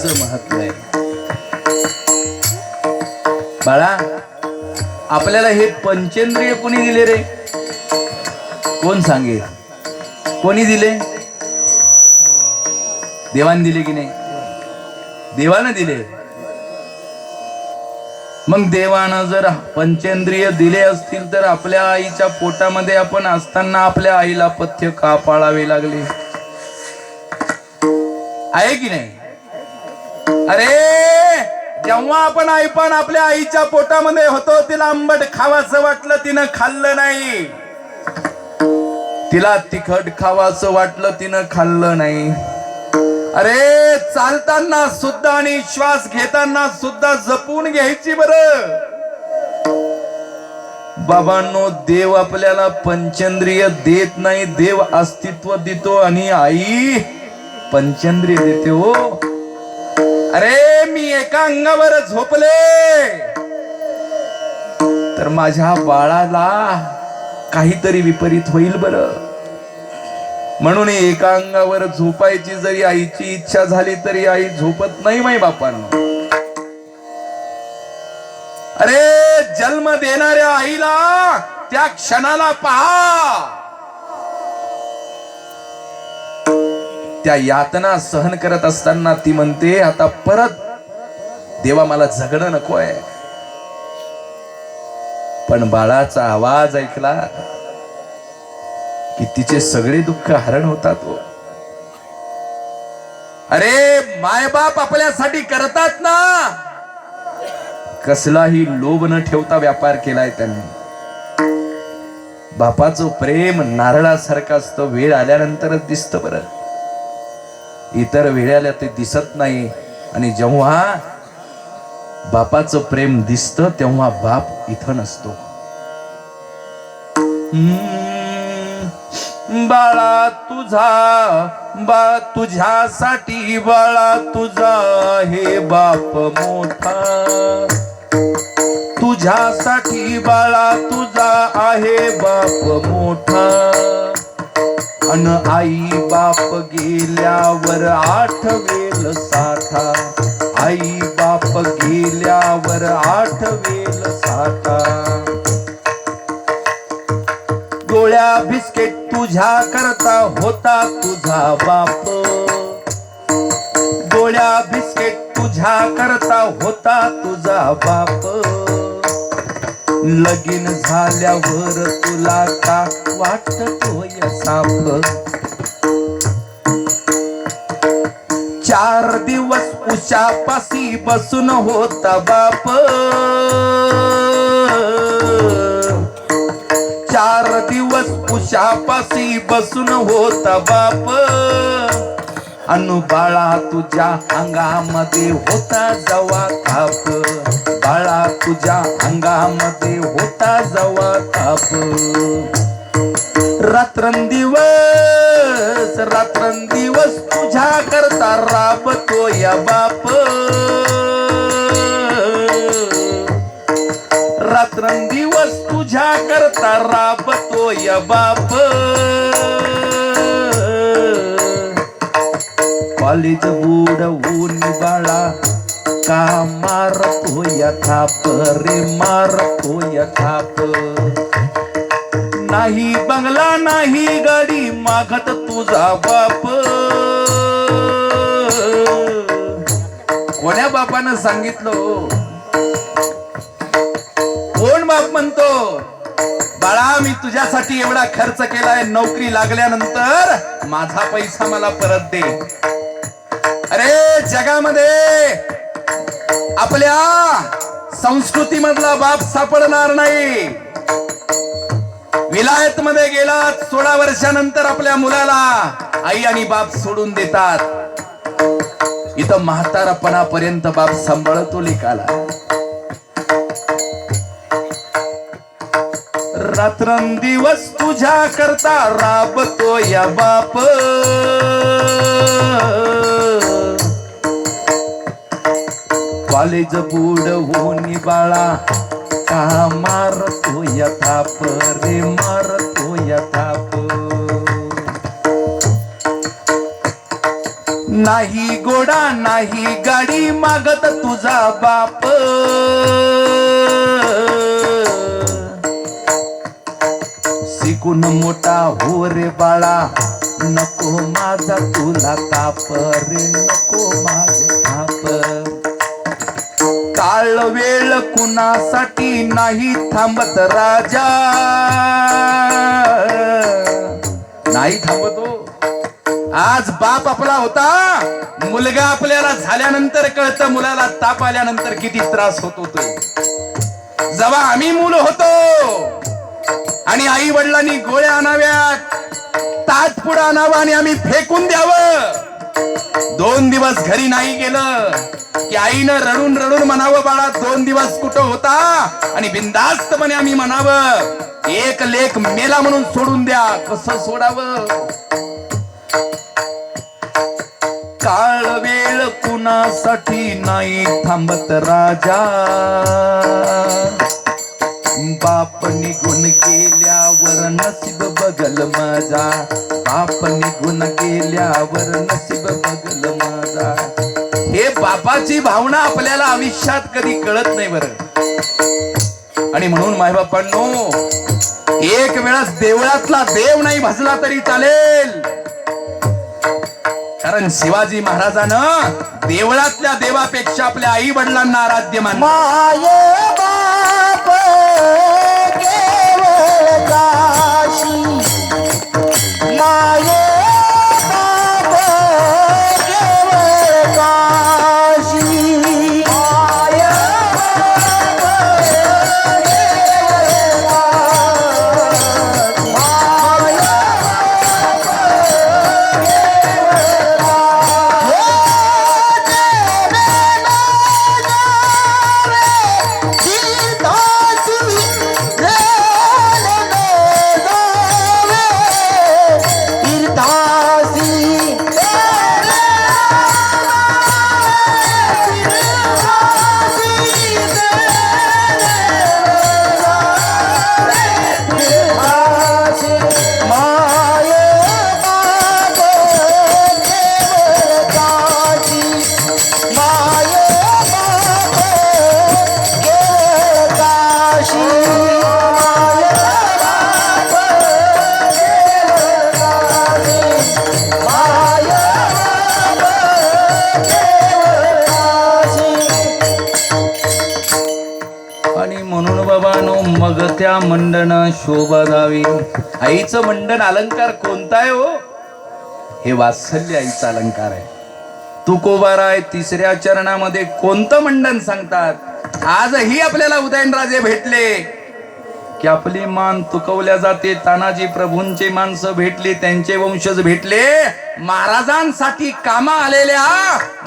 बाळाचं महत्व आहे. बाळा, आपल्याला हे पंचेंद्रिय कोणी दिले रे? कोण सांगेल? कोणी दिले? देवाने दिले की नाही? देवानं दिले. मग देवानं जर पंचेंद्रिय दिले असतील तर आपल्या आईच्या पोटामध्ये आपण असताना आपल्या आईला पथ्य का पाळावे लागले? आहे की नाही? अरे, जेव्हा आपण आईपण आपल्या आईच्या पोटामध्ये होतो, तिला आंबट खावाचं वाटलं, तिनं खाल्लं नाही. तिला तिखट खावाचं वाटलं, तिनं खाल्लं नाही. अरे, चालताना सुद्धा आणि श्वास घेताना सुद्धा जपून घ्यायची बरं. बाबांनो, देव आपल्याला पंचेंद्रिय देत नाही, देव अस्तित्व देतो आणि आई पंचेंद्रिय देते. हो, अरे, मी एका अंगावर झोपले तर माझ्या बाळाला काहीतरी विपरीत होईल बरं. म्हणून एका अंगावर झोपायची जरी आईची इच्छा झाली तरी आई झोपत नाही माई बापांनो. अरे, जन्म देणाऱ्या आईला त्या क्षणाला पहा, त्या यातना सहन करत असताना ती म्हणते, आता परत देवा मला जगणं नकोय. पण बाळाचा आवाज ऐकला की तिचे सगळे दुःख हरण होतात. हो, अरे, मायबाप आपल्यासाठी करतात ना. कसलाही लोभ न ठेवता व्यापार केलाय त्यांनी. बापाचं प्रेम नारळासारखं असतं, वेळ आल्यानंतरच दिसतं बरं. इतर वेळेला ते दिसत नाही. आणि जेव्हा बापाचं प्रेम दिसतं तेव्हा बाप इथं नसतो. बाळा तुझ्यासाठी बाळा तुझा हे बाप मोठा. तुझ्यासाठी बाळा तुझा आहे बाप मोठा. अन आई बाप गेल्यावर आठवेल साठा. आई बाप गेल्यावर आठवेल साठा. गोळ्या बिस्किट तुझ्या करता होता तुझा बाप. गोळ्या बिस्किट तुझ्या करता होता तुझा बाप. लगीन झाल्यावर तुला का वाटतोय साप. 4 दिवस उशापाशी बसून होता बाप. 4 दिवस उशापाशी बसून होता बाप. अनु बाळा तुझ्या अंगामध्ये होता जवा ताप. बाळा तुझ्या अंगामध्ये होता जवा ताप. रात्रंदिवस तुझ्या करता राबतो या बाप. रात्रंदिवस तुझ्या करता राबतो या बाप. कॉलेज बुडवून बाळा का मारतो या थाप रे मारतो या थाप. नाही बंगला नाही गाडी मागत तुझा बाप. कोण्या बापानं सांगितलं? कोण बाप म्हणतो बाळा मी तुझ्यासाठी एवढा खर्च केलाय, नोकरी लागल्यानंतर माझा पैसा मला परत दे. अरे जगामध्ये आपल्या संस्कृतीमधला बाप सापडणार नाही. विलायत मध्ये गेला 16 वर्षानंतर आपल्या मुलाला आई आणि बाप सोडून देतात. इथं म्हातारपणापर्यंत बाप सांभाळतो लेकाला. रात्रंदिवस तुझ्या करता राबतो या बाप. कॉलेज बुडवून बाळा का मारतो या थाप रे मारतो या थाप. नाही गोडा नाही गाडी मागत तुझा बाप, शिकून मोठा हो रे बाळा, नको माझा तुला ताप रे, नको माझा ताप. काळ वेळ कुणासाठी नाही थांबत राजा, नाही थांबतो. आज बाप आपला होता, मुलगा आपल्याला झाल्यानंतर कळतं मुलाला ताप आल्यानंतर किती त्रास होतो तो. जेव्हा आम्ही मूल होतो आणि आई वडिलांनी गोळ्या आणाव्यात, ताट पुढं आणावं आणि आम्ही फेकून द्यावं. 2 दिवस घरी नाही गेलं की आईनं रडून रडून म्हणावं, बाळा 2 दिवस कुठं होता, आणि बिनधास्तपणे आम्ही म्हणावं, एक लेक मेला म्हणून सोडून द्या. कसं सोडावं? काळ वेळ कुणासाठी नाही थांबत राजा, बाप निघून गेल्यावर नसीब बगल माझा, बाप निघून गेल्यावर नसीब बगल माझा. हे बापाची भावना आपल्याला आयुष्यात कधी कळत नाही बरं. आणि म्हणून मायबापांनो, एक वेळास देवळातला देव नाही भजला तरी चालेल, कारण शिवाजी महाराजानं देवळातल्या देवापेक्षा आपल्या आई वडिलांना आराध्य मानलं. माये बाप केवळ काशी, माये बाप केवळ काशी, माये बाप केवळ काशी, माये मग त्या मंडन शोभा दावी. आईचं मंडन अलंकार कोणता आहे हो? हे वात्सल्य आईचा अलंकार आहे. तुकोबाराय 3ऱ्या चरणामध्ये कोणतं मंडन सांगतात? आजही आपल्याला उदयनराजे भेटले की आपली मान तुकवल्या जाते. तानाजी प्रभूंचे माणसं भेटली, त्यांचे वंशज भेटले. महाराजांसाठी कामा आलेल्या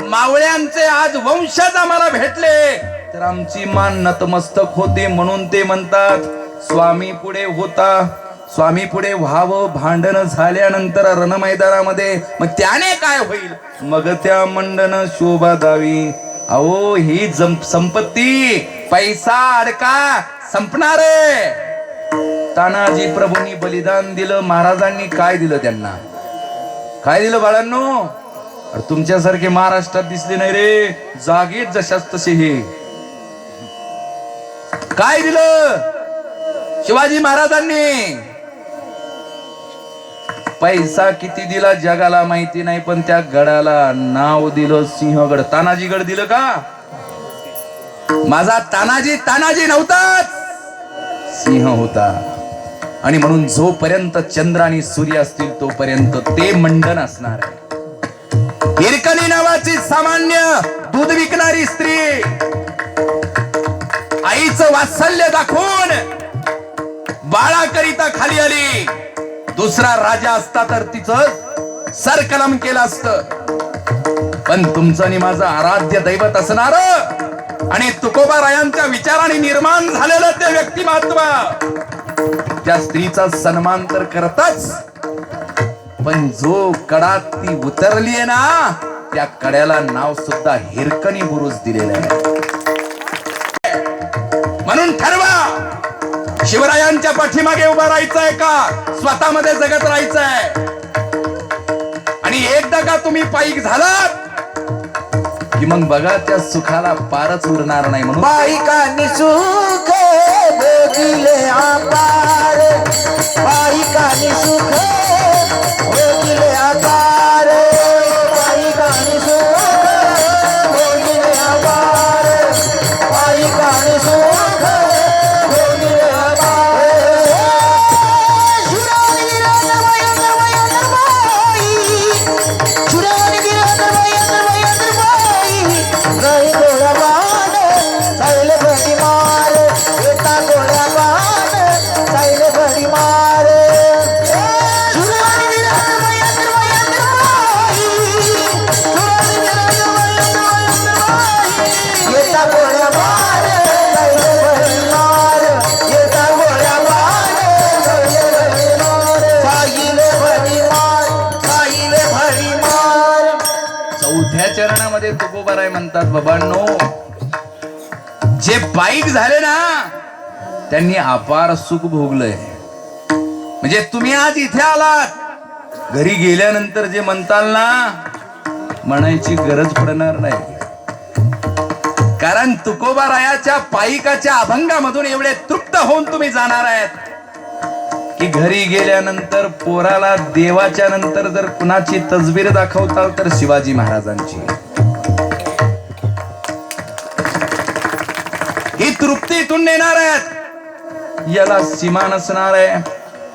मावळ्यांचे आज वंशज आम्हाला भेटले, तर आमची मान नतमस्तक होते. म्हणून ते म्हणतात, स्वामी पुढे होता, स्वामी पुढे व्हावं भांडण झाल्यानंतर रणमैदानामध्ये, मग त्याने काय होईल? मग त्या मंडन शोभा दावी. अहो ही संपत्ती पैसा अडका संपणार आहे. तानाजी प्रभूंनी बलिदान दिलं, महाराजांनी काय दिलं? त्यांना काय दिलं बाळांनो? तुमच्यासारखे महाराष्ट्रात दिसले नाही रे, जागेत जशाच तसे. हे काय दिलं शिवाजी महाराजांनी? पैसा किती दिला जगाला माहिती नाही, पण त्या गडाला नाव दिलं सिंहगड. तानाजी गड दिलं का? माझा तानाजी तानाजी नव्हताच, सिंह होता. आणि म्हणून जोपर्यंत चंद्र आणि सूर्य असतील तोपर्यंत ते मंडन असणार आहे. हिरकणी नावाची सामान्य दूध विकणारी स्त्री आईचं वात्सल्य दाखवून बाळाकरिता खाली आली. दुसरा राजा असता तर तिचं सरकलम केलं असतं. पण तुमचं आणि माझं आराध्य दैवत असणार आणि तुकोबारायांच्या विचाराने निर्माण झालेलं ते व्यक्तिमत्व, त्या स्त्रीचा सन्मान तर करताच, पण जो कडा ती उतरली आहे ना, त्या कड्याला नाव सुद्धा हिरकणी बुरुज दिलेलं आहे. म्हणून ठरवा, शिवरायांच्या पाठीमागे उभा राहायचंय का स्वतःमध्ये जगत राहायचंय? आणि एकदा का तुम्ही पायीक झालात की मग बघा त्या सुखाला पारच उरणार नाही. म्हणून पायिकांनी सुख भोगिले अपार, पायिकांनी सुख भोगिले अपार, पायिकांनी सुख भोगिले अपार, पायिकांनी सुख भोगिले अपार. शुरानी गिरधर वयंदर वयंदर बाई, शुरानी गिरधर वयंदर वयंदर बाई, नाही गोळ्या बाण सायले भडी मार, येता गोळ्या बाण सायले भडी मार. शुरानी गिरधर वयंदर वयंदर बाई, शुरानी गिरधर वयंदर वयंदर बाई, येता गोळ्या बाण सायले भडी मार, येता गोळ्या बाण सायले भडी मार, सायले भडी मार, सायले भडी मार. चौथ्या चरणामध्ये तुकोबाराय म्हणतात, बाबांनो जे पायीक झाले ना त्यांनी अपार सुख भोगलंय. म्हणजे तुम्ही आज इथे आलात, घरी गेल्यानंतर जे म्हणताल ना म्हणायची गरज पडणार नाही. कारण तुकोबारायाच्या पायिकाच्या अभंगामधून एवढे तृप्त होऊन तुम्ही जाणार आहेत की घरी गेल्यानंतर पोराला देवाच्या नंतर जर कुणाची तसबीर दाखवताल तर शिवाजी महाराजांची. ही तृप्ती इथून नेणार आहेत, याला सीमा नसणार आहे.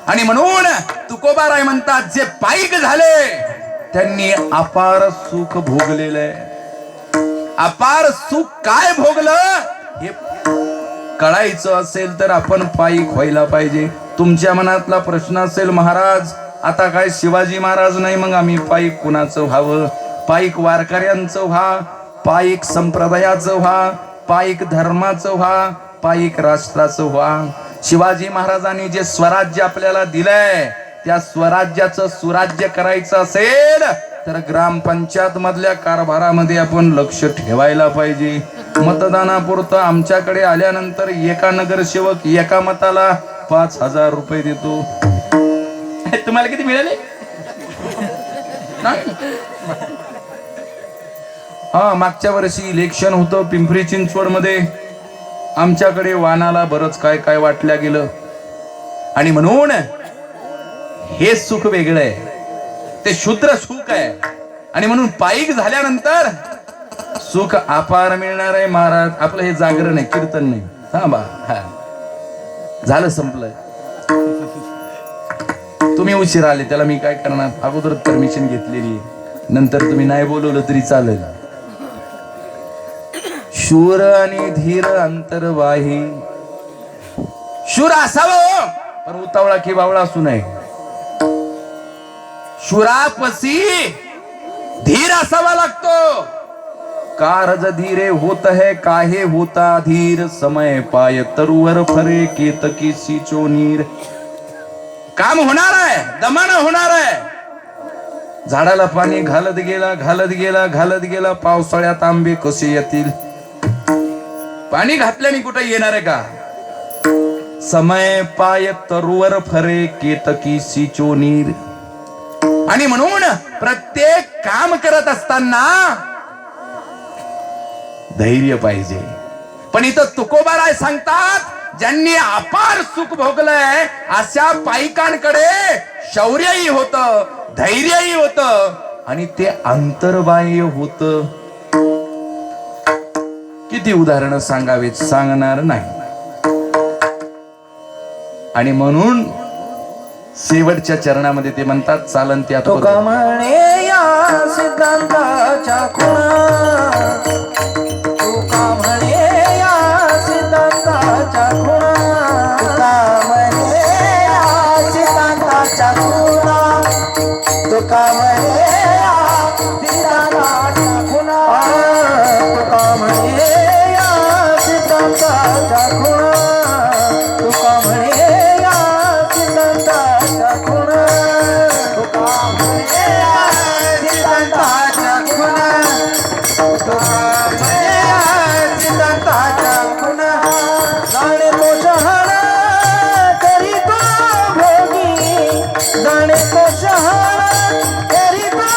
आणि म्हणून तुकोबाराय म्हणतात जे पायीक झाले त्यांनी अपार सुख भोगलेलं आहे. अपार सुख काय भोगलं हे कळायचं असेल तर आपण पायीक व्हायला पाहिजे. तुमच्या मनातला प्रश्न असेल, महाराज आता काय शिवाजी महाराज नाही, मग आम्ही पायीक कुणाचं व्हावं? पायीक वारकऱ्यांचं व्हा, पायीक संप्रदायाचं व्हा, पायीक धर्माचं व्हा, पायीक राष्ट्राचं व्हा. शिवाजी महाराजांनी जे स्वराज्य आपल्याला दिलंय त्या स्वराज्याचं सुराज्य करायचं असेल तर ग्रामपंचायत मधल्या कारभारामध्ये आपण लक्ष ठेवायला पाहिजे. मतदानापुरतं आमच्याकडे आल्यानंतर एका नगरसेवक एका मताला 5,000 रुपये देतो. तुम्हाला किती मिळाले? हा, मागच्या वर्षी इलेक्शन होतं पिंपरी चिंचवड मध्ये, आमच्याकडे वानाला बरंच काय काय वाटल्या गेलं. आणि म्हणून हे सुख वेगळं आहे, ते शूद्र सुख आहे. आणि म्हणून पायीक झाल्यानंतर सुख अपार मिळणार आहे. महाराज आपलं हे जागरण आहे, कीर्तन नाही. थांबा, झालं, संपलं. तुम्ही उशीर आले त्याला मी काय करणार, अगोदर परमिशन घेतलेली, नंतर तुम्ही नाही बोलवलं तरी चालेल. शूर आणि धीर अंतर्वाही, शूर असावं पण उतावळा की बावळा असू नये. शूरापसी धीर असावा लागतो. कारज धीरे होत है काहे होता धीर, समय पाय तरुवर फरे केतकी सिचो नीर. काम होणार आहे, दमानं होणार आहे. झाडाला पाणी घालत गेला घालत गेला घालत गेला, पावसाळ्यात आंबे कसे येतील? पाणी घातल्याने कुठे येणार आहे का? समय पाय तरुवर फरे केतकी सिचो नीर. आणि म्हणून प्रत्येक काम करत असताना धैर्य पाहिजे. पण इथं तुकोबाराय सांगतात ज्यांनी अपार सुख भोगलंय अशा पायिकांकडे शौर्यही होतं, धैर्यही होतं आणि ते अंतर्बाह्य होतं. किती उदाहरणं सांगावीत, सांगणार नाही. आणि म्हणून शेवटच्या चरणामध्ये ते म्हणतात, चालन त्या तुका म्हणे या सिद्धांताच्या खुणा, तुका म्हणे या सिद्धांताच्या खुणा, तुका म्हणे या सिद्धांताच्या खुणा, तुका म्हणे या सिद्धांताच्या खुणा, तुका म्हणे या सिद्धांताच्या खुणा, तुका म्हणे या सिद्धांताच्या खुणा, तुका म्हणे या सिद्धांताच्या खुणा, तुका म्हणे या सिद्धांताच्या खुणा. जाणे तो शहाणा करी तो भोगी, जाणे तो शहाणा करी तो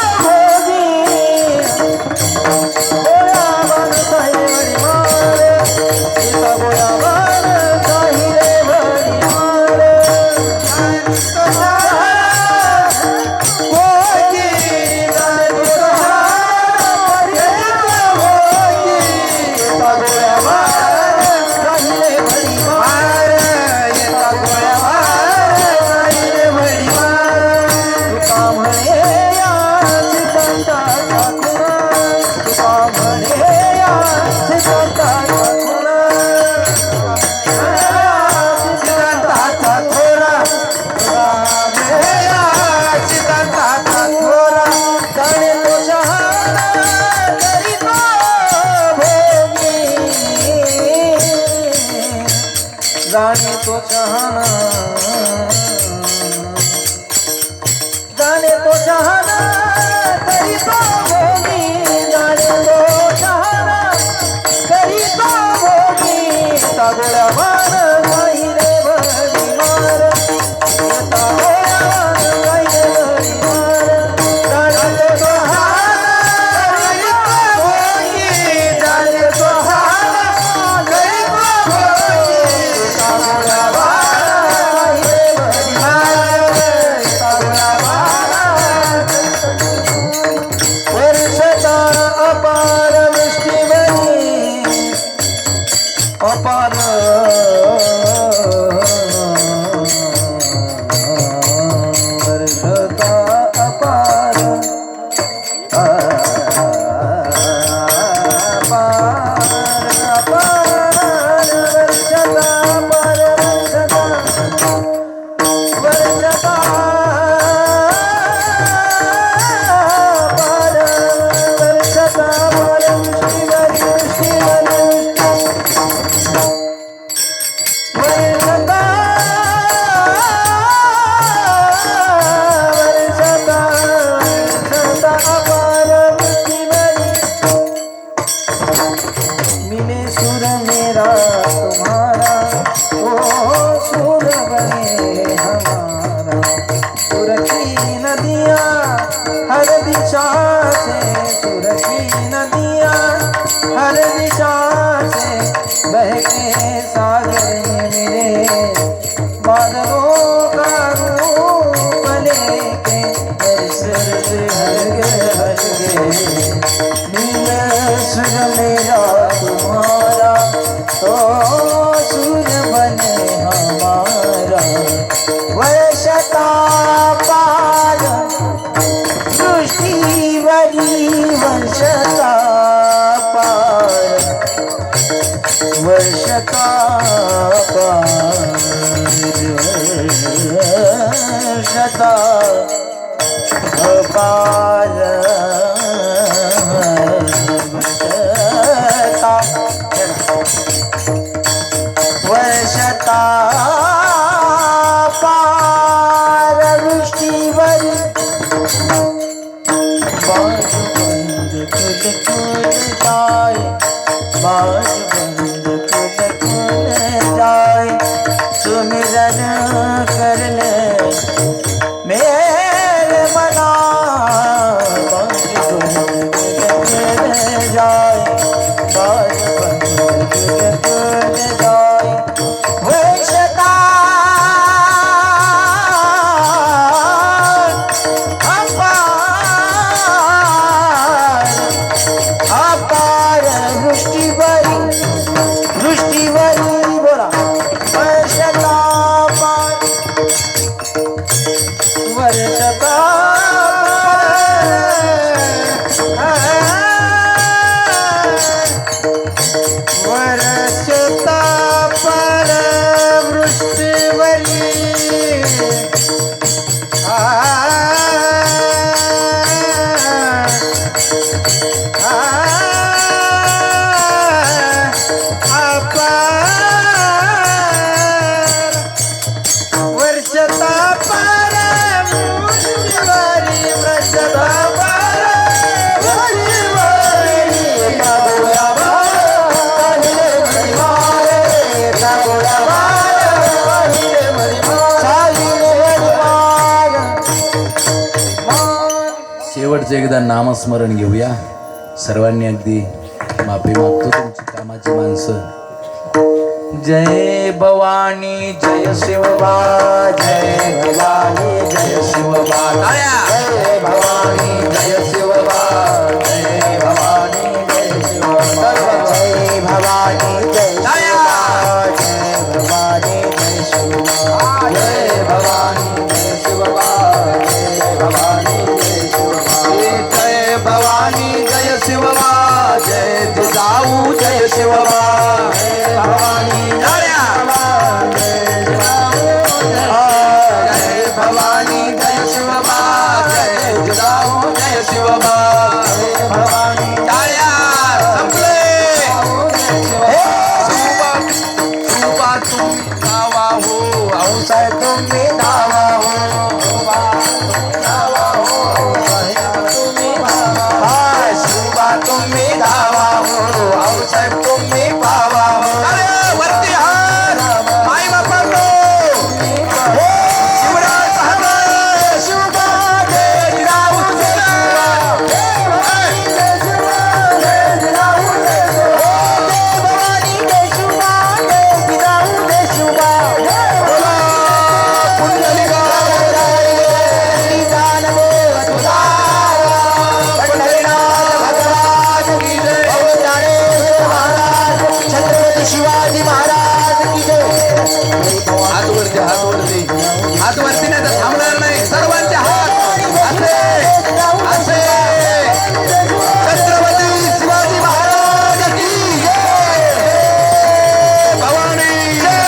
जाने तो चाहना जाने तो चाहना करी तो होगी जाने तो चाहना करी तो होगी तागोळ्या मान काही रे भरी मार तागोळ्या मान काही रे भरी मार जाने तो चाहना करी तो होगी जाने तो चाहना करी तो होगी तागोळ्या मान काही रे भरी मार तागोळ्या वर्षता अपार वृष्टीवरी अपार वर्षता अपार वर्षता अपार वर्षता मिले सुर मेरा तुम्हारा ओ सुर बने हमारा सुर की नदियाँ हर दिशा से सुर की नदियाँ हर दिशा से बहके सागर में मिले बादलों का रूप लेके बरस हलगे मिले सुर मेरा तुम्हारा तो सुर बने हमारा वर्षता पार दृष्टीवरी वर्षता पार वर्षता पार वर्षता अपार वर्षता पार वृष्टीवरी बाज बंद खुल खुल जाए बाज बंद खुल खुल जाए सुमिरन कर ले मेरे मना बाज बंद खुल जाए बाज बंद खुल जाए वर्षता अपार वृष्टीवरी बोला वर्षता पार वर्षता वर्षता पार वृष्टीवरी वर्षता पार वृष्टीवरी वर्षता पार वृष्टीवरी तागोळ्या मान काही रे तागोळ्या मान काही रे शेवटचं एकदा नामस्मरण घेऊया सर्वांनी. अगदी माफी मागतो तुमची कामाची माणसं. जय भवानी जय शिवबा जय भवानी जय शिवबा जय भवानी जय शिवबा जय भवानी जय शिवबा जय भवानी जय शिवबा जय भवानी जय शिवबा जय भवानी जय शिवबा जय भवानी जय शिवबा जय भवानी जय शिवबा जय जिजाऊ जय शिवबा जय भवानी जय भवानी जय शिवबा जय जिजाऊ जय शिवबा सर्वांचे हात वरती, हात वरती नाही तर थांबणार नाही. सर्वांचे हात असे असे. छत्रपती शिवाजी महाराज की जय. भवानी जय.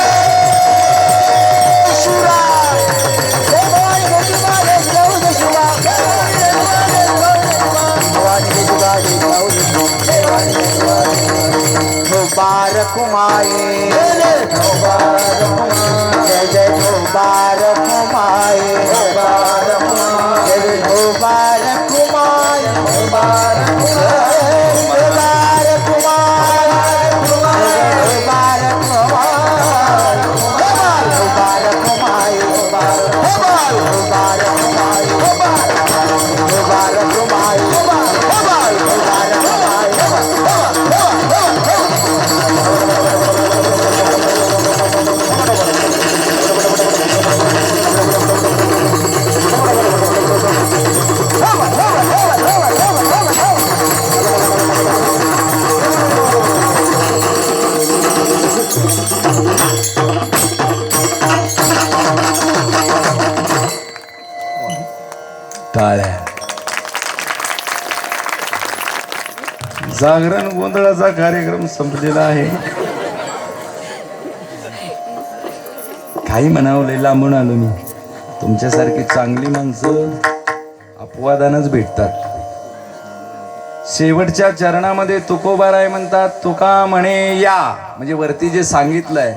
मुबारक माए, जय जय मुबारक माए, मुबारक जय मुबारक माए, मुबारक मुबारक माए, मुबारक माए, मुबारक टाळ्या. जागरण गोंधळाचा कार्यक्रम संपलेला आहे. काही म्हणावं लय लांबून आलो मी. तुमच्यासारखी चांगली माणसं अपवादानच भेटतात. शेवटच्या चरणामध्ये तुकोबाराय म्हणतात, तुका म्हणे या, म्हणजे वरती जे सांगितलंय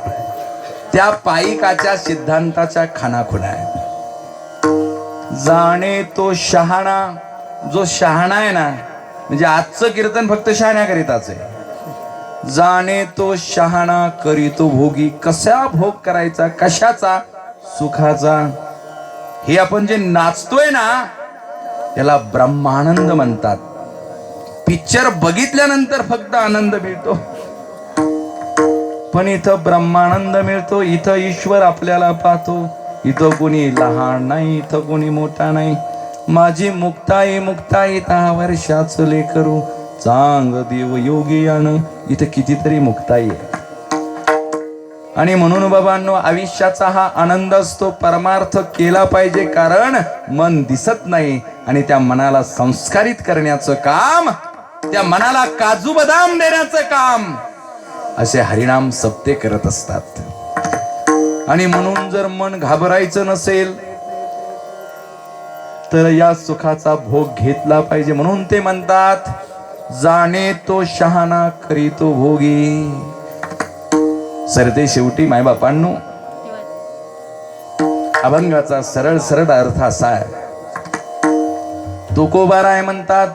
त्या पायिकाच्या सिद्धांताच्या खानाखुणा आहे. जाणे तो शहाणा, जो शहाणा आहे ना, म्हणजे आजचं कीर्तन फक्त शहाण्याकरिताच आहे. जाणे तो शहाणा करीतो भोगी. कसा भोग करायचा, कशाचा, सुखाचा. हे आपण जे नाचतोय ना त्याला ब्रह्मानंद म्हणतात. पिक्चर बघितल्यानंतर फक्त आनंद मिळतो, पण इथं ब्रह्मानंद मिळतो. इथं ईश्वर आपल्याला पाहतो. इथं कोणी लहान नाही, इथं कोणी मोठा नाही. माझी मुक्ताई मुक्ताई 10 वर्षाचं लेकरू, चांग देव योगी यान. इथं कितीतरी मुक्ताई आहे. आणि म्हणून बाबांनो, आयुष्याचा हा आनंद असतो, परमार्थ केला पाहिजे. कारण मन दिसत नाही आणि त्या मनाला संस्कारित करण्याचं काम, त्या मनाला काजू बदाम देण्याचं काम असे हरिनाम सप्ते करत असतात. आणि म्हणून जर मन घाबरायचं नसेल तर या सुखाचा भोग घेतला पाहिजे. म्हणून ते म्हणतात, जाणे तो शहाणा करीतो भोगी. सरते शेवटी मायबापांनो, अभंगाचा सरळ सरळ अर्थ असा आहे. तुकोबाराय म्हणतात,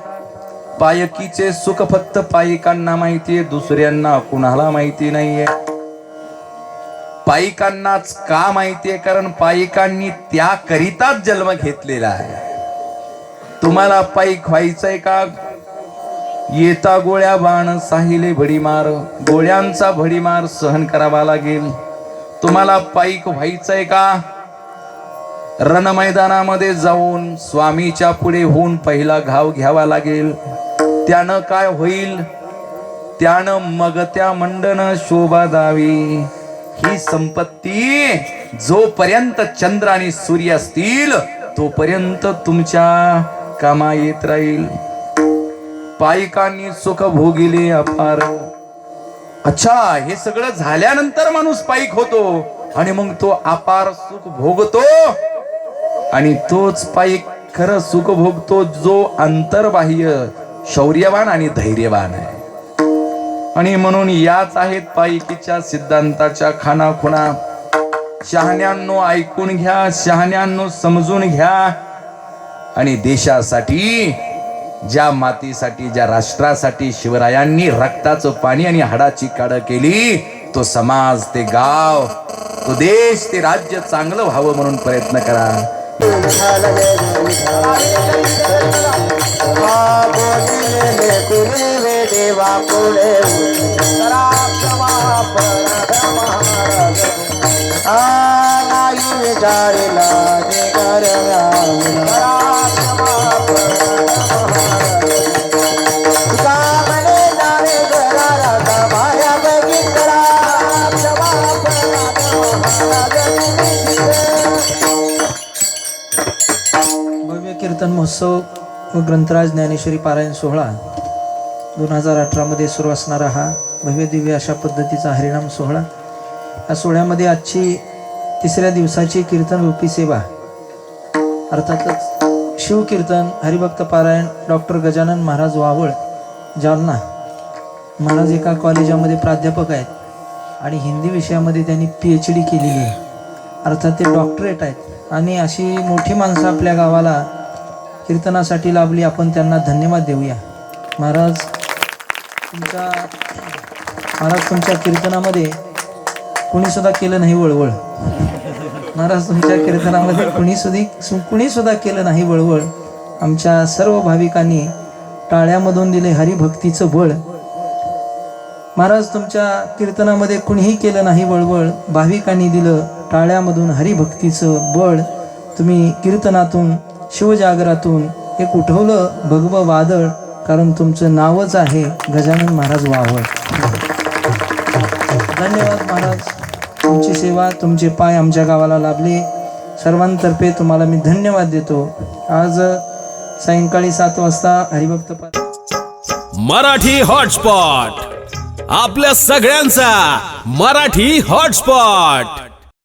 पायकीचे सुख फक्त पायिकांना माहितीये, दुसऱ्यांना कुणाला माहिती नाहीये. पायिकांनाच का माहितीये? कारण पायिकांनी त्याकरिताच जन्म घेतलेला आहे. तुम्हाला पायिक व्हायचंय का? येता गोळ्या बाण साहिले भडीमार, गोळ्यांचा भडीमार सहन करावा लागेल. तुम्हाला पायिक व्हायचंय का? रण मैदानामध्ये जाऊन स्वामीच्या पुढे होऊन पहिला घाव घ्यावा लागेल. त्यानं काय होईल? त्यानं मग त्या मंडन शोभा दावी. ही संपत्ती जोपर्यंत चंद्र आणि सूर्य असतील तोपर्यंत तुमच्या कामा येत राहील. पायिकांनी सुख भोगिले अपार. अच्छा, हे सगळं झाल्यानंतर माणूस पायिक होतो आणि मग तो अपार सुख भोगतो. आणि तोच पायिक खरं सुख भोगतो जो अंतर्बाह्य शौर्यवान आणि धैर्यवान आहे. आणि म्हणून याच आहेत पायिकीच्या सिद्धांताच्या खानाखुणा. शहाण्यांनो ऐकून घ्या, शहाण्यांनो समजून घ्या. आणि देशासाठी, ज्या मातीसाठी, ज्या राष्ट्रासाठी शिवरायांनी रक्ताचं पाणी आणि हाडाची काढ केली, तो समाज, ते गाव, तो देश, ते राज्य चांगलं व्हावं म्हणून प्रयत्न करा. देवा पुढे आई विचारला जे माया बघितला कीर्तन महोत्सव व ग्रंथराज ज्ञानेश्वरी पारायण सोहळा 2018 सुरू असणारा हा भव्य दिव्य अशा पद्धतीचा हरिनाम सोहळा, या सोहळ्यामध्ये आजची तिसऱ्या दिवसाची कीर्तन रूपी सेवा अर्थातच शिवकीर्तन हरिभक्त पारायण डॉक्टर गजानन महाराज वावळ जालना महाराज एका कॉलेजामध्ये प्राध्यापक आहेत आणि हिंदी विषयामध्ये त्यांनी PhD केलेली आहे, अर्थात ते डॉक्टरेट आहेत आणि अशी मोठी माणसं आपल्या गावाला कीर्तनासाठी लाभली, आपण त्यांना धन्यवाद देऊया. महाराज तुमच्या कीर्तनामध्ये कुणीसुद्धा केलं नाही वळवळ. महाराज तुमच्या कीर्तनामध्ये कुणीसुद्धा केलं नाही वळवळ. आमच्या सर्व भाविकांनी टाळ्यामधून दिले हरिभक्तीचं बळ. महाराज तुमच्या कीर्तनामध्ये कुणीही केलं नाही वळवळ, भाविकांनी दिलं टाळ्यामधून हरिभक्तीचं बळ. तुम्ही कीर्तनातून शिवजागरातून एक उठवलं भगवं वादळ, कारण तुमचं नावच आहे गजानन महाराज वावळ. धन्यवाद महाराज, तुमची सेवा तुमचे पाय आमच्या गावाला लाभले. सर्वांतर्फे तुम्हाला मी धन्यवाद देतो. आज सायंकाळी 7 वाजता हरिभक्त मराठी हॉटस्पॉट, आपल्या सगळ्यांचा मराठी हॉटस्पॉट.